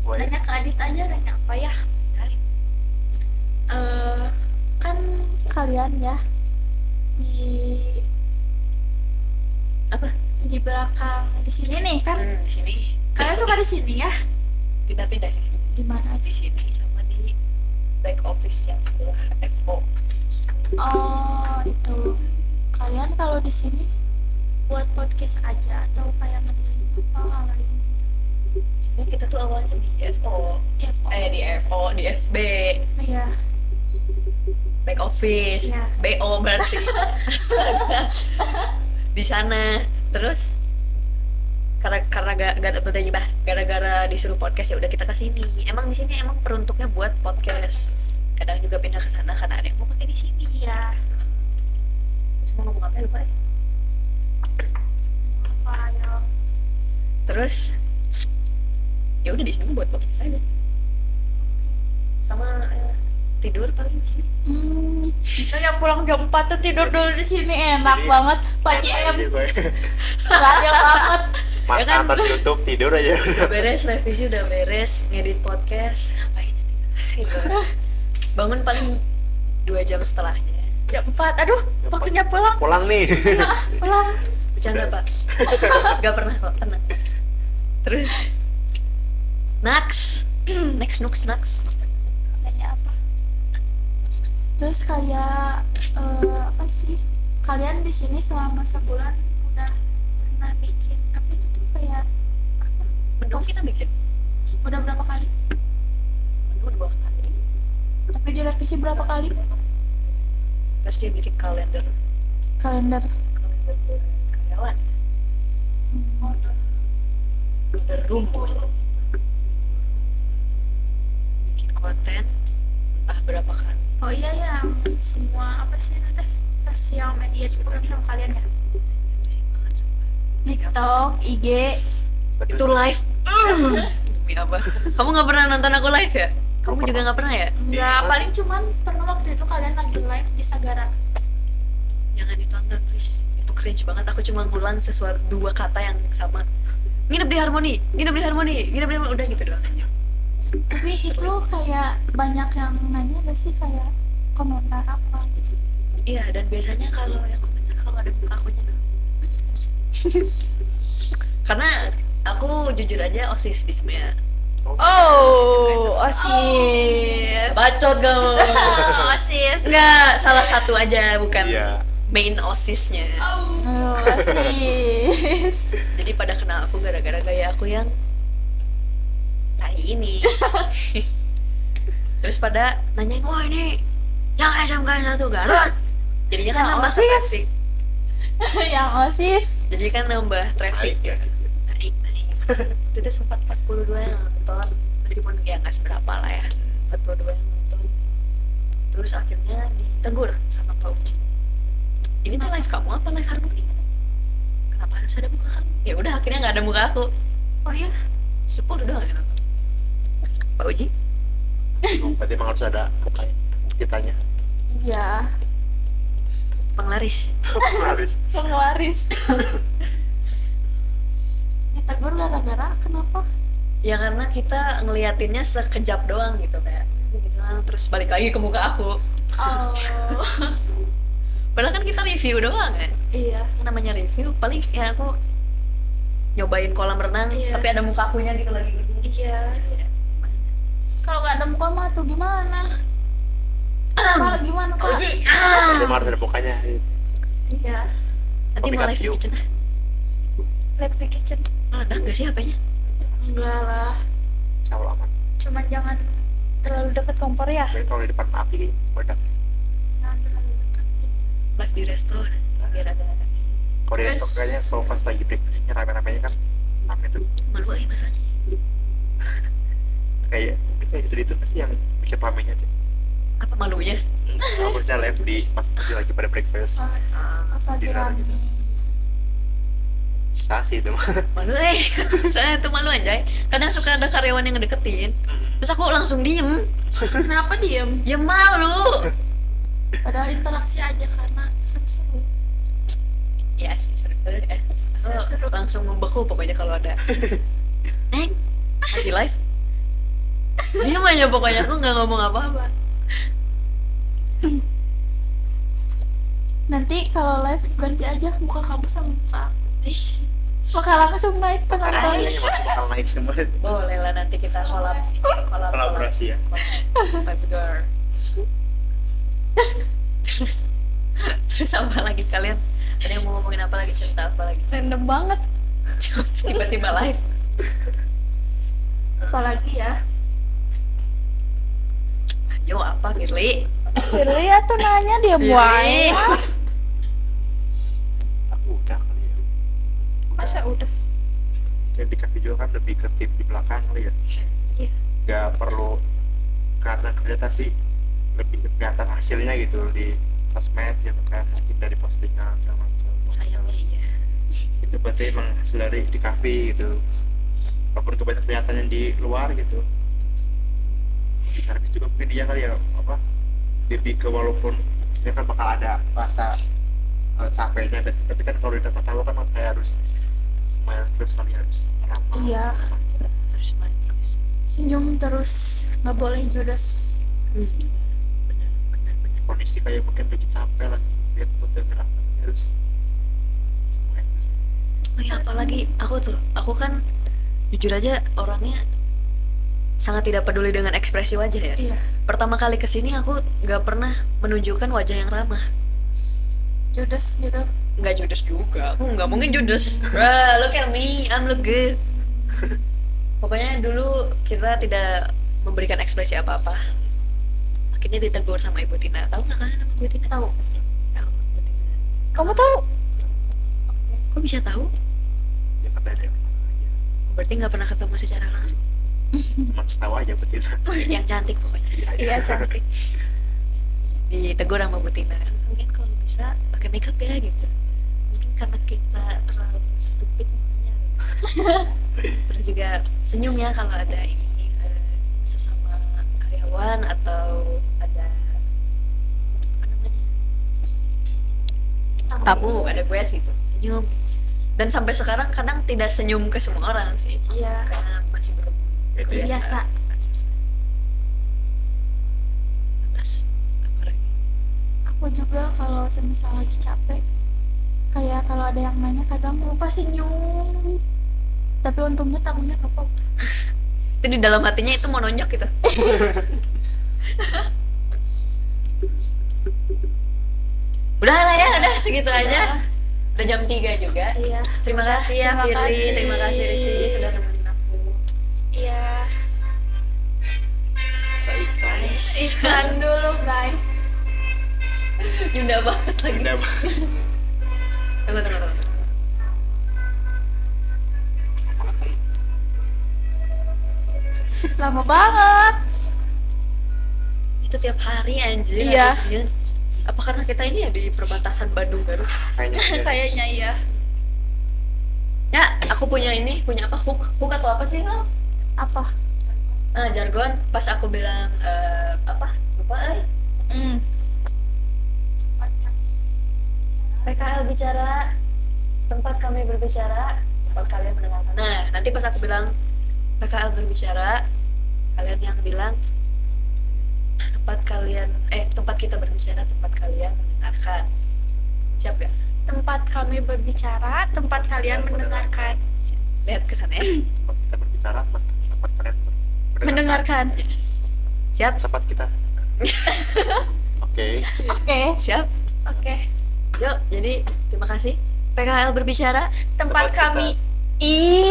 Banyak. Nanya ke Adit aja, nanya apa ya? Kali. Kan kalian ya di Apa? di belakang di sini nih kan, Di sini. kalian suka di sini ya? Pindah-pindah sih. Di mana aja? Di sini sama di back office yang sebelah FO. Oh itu, kalian kalau di sini buat podcast aja atau kayak ngerjain apa hal lain gitu? Sebenarnya kita tuh awalnya di FO. Di FO. Di FO, di FB, Iya. back office, Iya. BO berarti. Astaga. Di sana. Terus karena gak dapet aja bah, gara-gara disuruh podcast ya udah kita kesini. Emang di sini emang peruntuknya buat podcast. Kadang juga pindah ke sana karena ada yang mau pakai di sini. Iya. mau ngomong apa ya, lupa ya. Apa ya? Terus ya udah di sini buat podcast aja sama tidur paling sini. Saya pulang jam 4 tuh tidur dulu di sini enak Jadi, banget. Pak Enak JM aja gue. banyak banget. Makan Ya kan? nonton YouTube tidur aja. Udah beres revisi, udah beres ngedit podcast, ngapain gitu. Bangun paling 2 jam setelahnya. Jam 4. Aduh, waktunya pulang. Pulang nih. Pulang. Bercanda pak. Gak pernah kok, tenang. Terus next Nux. Tanya apa? Terus kayak apa sih? Kalian di sini selama sebulan udah pernah bikin apa itu tuh kayak apa? Mendung Post. kita bikin. Udah berapa kali? Mendung 2 kali. Tapi direvisi berapa kali? Terus dia bikin kalender Kalender. buat karyawan. Kalender room. Bikin konten entah berapa kali. Oh iya yang semua apa sih itu teh sosial media dipegang sama kalian ya? Pusing banget sumpah. TikTok, IG. Itu live. Demi apa? Kamu nggak pernah nonton aku live ya? Kamu juga nggak pernah ya? Enggak, paling cuman pernah waktu itu kalian lagi live di Sagara. Jangan ditonton please. Itu cringe banget. Aku cuma ngulang sesuatu 2 kata yang sama. Nginep di Harmoni, udah gitu doang aja. Tapi itu kayak banyak yang nanya gak sih kayak komentar apa gitu. Iya, dan biasanya kalau yang komentar kalau ada muka akunya dong. Karena aku jujur aja OSIS di SMEA. Oh, OSIS. Bacot kamu. OSIS. Enggak, salah satu aja, bukan Iya. main OSIS-nya. Oh, OSIS. Jadi pada kenal aku gara-gara gaya aku yang tai ini. Terus pada nanyain, wah ini yang SMK 1 Garut. Jadinya kan Yang nambah OSIS. traffic. Yang OSIS. Jadi kan nambah traffic. Naik ya. Naik. Itu tuh sempat 42 yang nonton, meskipun ya nggak seberapa lah ya. 42 yang nonton. Terus akhirnya ditegur sama Pak Uji. Ini tuh live kamu apa live Harmoni? Kenapa harus ada muka kamu? Ya udah akhirnya nggak ada muka aku. Oh iya. 10 doang yang nonton. Pak Uji? Berarti emang harus ada mukanya. Ditanya. Iya. Penglaris. Harus. Penglaris. Ditegur gara-gara kenapa? Ya karena kita ngeliatinnya sekejap doang gitu kayak gini doang, terus balik lagi ke muka aku. Oh. Padahal kan kita review doang kan. Iya. Yang namanya review paling ya aku nyobain kolam renang Iya. tapi ada muka akunya gitu lagi gitu. Iya. Ya, gimana? Kalau nggak ada muka mah tuh gimana? Pak gimana Pak? Uji. Berarti emang harus ada mukanya. Iya. Nanti mau live di Review. kitchen ah. Live di kitchen. Meledak gak sih HP-nya? Enggak lah. Insya Allah aman. Cuman jangan terlalu dekat kompor ya. Tapi kalau di depan api kayaknya meledak. Jangan terlalu dekat. Live di restoran biar ada istri. Kalau di Yes. restoran kayaknya kalau pas lagi breakfastnya rame-ramenya kan rame tuh. Malu aja masalahnya. Kayak justru itu pasti yang bikin ramenya tuh. Apa malunya? Bagusnya live di pas lagi pada breakfast. Pas lagi Dinner rame. gitu. Bisa sih itu mah. Malu saya tuh malu anjay. Kadang suka ada karyawan yang ngedeketin. Terus aku langsung diem. Kenapa diem? Ya malu. Padahal interaksi aja karena seru-seru. Ya sih seru-seru deh. Aku Seru-seru. langsung membeku pokoknya kalau ada Neng lagi live. Dia aja pokoknya aku nggak ngomong apa-apa. Nanti kalau live ganti aja muka kamu sama muka aku. Ih, Bakal langsung naik penonton. Kayaknya masih bakal naik semua. boleh lah nanti kita Kolaborasi ya. Let's go. terus terus apa lagi kalian? Ada yang mau ngomongin apa lagi, cerita apa lagi? Random banget. Tiba-tiba live. Apalagi ya? Yo apa Firly? Firly ya tuh nanya dia Firly. buaya. Aku udah kali ya. Masa udah? Kayak di cafe juga kan lebih ke tim di belakang kali ya. Iya. Gak perlu kelihatan kerja tapi lebih kelihatan hasilnya gitu di sosmed gitu kan, mungkin dari postingan segala macam. Sayangnya iya. Itu berarti emang hasil dari di kafe gitu, walaupun kebanyakan kelihatannya di luar gitu. Di servis juga mungkin dia kali ya apa, lebih ke walaupun maksudnya kan bakal ada rasa capeknya, tapi kan kalau udah dapat tahu kan kayak harus smile terus kali, harus ramah Iya. segala macam. Terus main terus. Senyum terus, nggak boleh judes. Benar. Kondisi kayak mungkin lagi capek lagi lihat mood yang gerak, tapi harus smile terus. Oh ya, apalagi aku kan jujur aja orangnya sangat tidak peduli dengan ekspresi wajah ya. Iya, Pertama kali kesini aku nggak pernah menunjukkan wajah yang ramah. judes gitu. Nggak judes juga, aku nggak mungkin judes. Bruh, look at me, I'm look good. Pokoknya dulu kita tidak memberikan ekspresi apa-apa. Akhirnya ditegur sama Ibu Tina. Tahu nggak kan nama Ibu Tina? Tahu. Tahu, Ibu Tina. Kamu tahu? Kok bisa tahu? Ya kan ada yang mana aja, Berarti nggak pernah ketemu secara langsung. cuma tahu aja betul. Yang cantik pokoknya. Iya, cantik. Ditegur sama Bu Tina, mungkin kalau bisa pakai makeup ya gitu, mungkin karena kita terlalu stupid makanya. Terus juga senyum ya kalau ada ini sesama karyawan atau ada apa namanya tamu, ada gue gitu senyum. Dan sampai sekarang kadang tidak senyum ke semua orang sih, Iya, karena masih belum Itu ya. biasa. Terus apa lagi? Aku juga kalau semisal lagi capek, kayak kalau ada yang nanya kadang lupa senyum. Tapi untungnya tamunya nggak apa-apa. Itu di dalam hatinya itu mau nonjok gitu. Udah lah ya, udah segitu aja. Udah jam 3 juga. Iya. Terima kasih ya Terima Firly, kasih. terima kasih Risti sudah nemenin aku. Iya. Baik kan. Iklan dulu guys. Yunda banget lagi. Udah Tunggu. Lama banget. Itu tiap hari anjir. Iya. Adiknya. Apa karena kita ini ya di perbatasan Bandung Garut? kayaknya sih. Kayaknya iya. Ya, aku punya apa? Hook atau apa sih lo? Apa? Jargon. Pas aku bilang apa? Lupa PKL bicara, tempat kami berbicara, tempat kalian mendengarkan. Nah, nanti pas aku bilang PKL berbicara, kalian yang bilang tempat kita berbicara, tempat kalian mendengarkan. Siap ya? Tempat kami berbicara, tempat kalian mendengarkan. Lihat ke sana ya. Tempat kita berbicara, tempat kalian Mendengarkan. Yes. Siap? tempat kita. Oke. Oke. Siap? Oke. Yuk, jadi terima kasih. PKL berbicara. Tempat Tempat kami. Ih,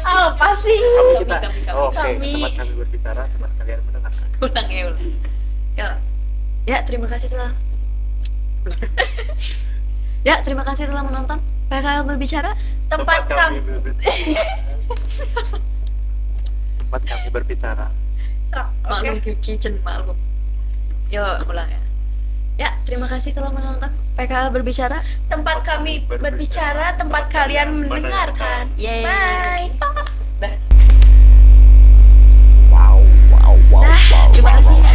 apa sih? Kita. Kami. Oh, oke. Kami. Tempat kami berbicara, tempat kalian mendengarkan. Ulang. Yuk. Ya, terima kasih telah. Ya, terima kasih telah menonton PKL berbicara. Tempat kami. Tempat kami berbicara. Oke. Maklum kitchen, maklum. Yuk, ulang ya. Ya, terima kasih telah menonton PKL berbicara. Tempat kami berbicara, tempat kalian mendengarkan. Yeay. Bye. Dah. Wow. Terima kasih ya.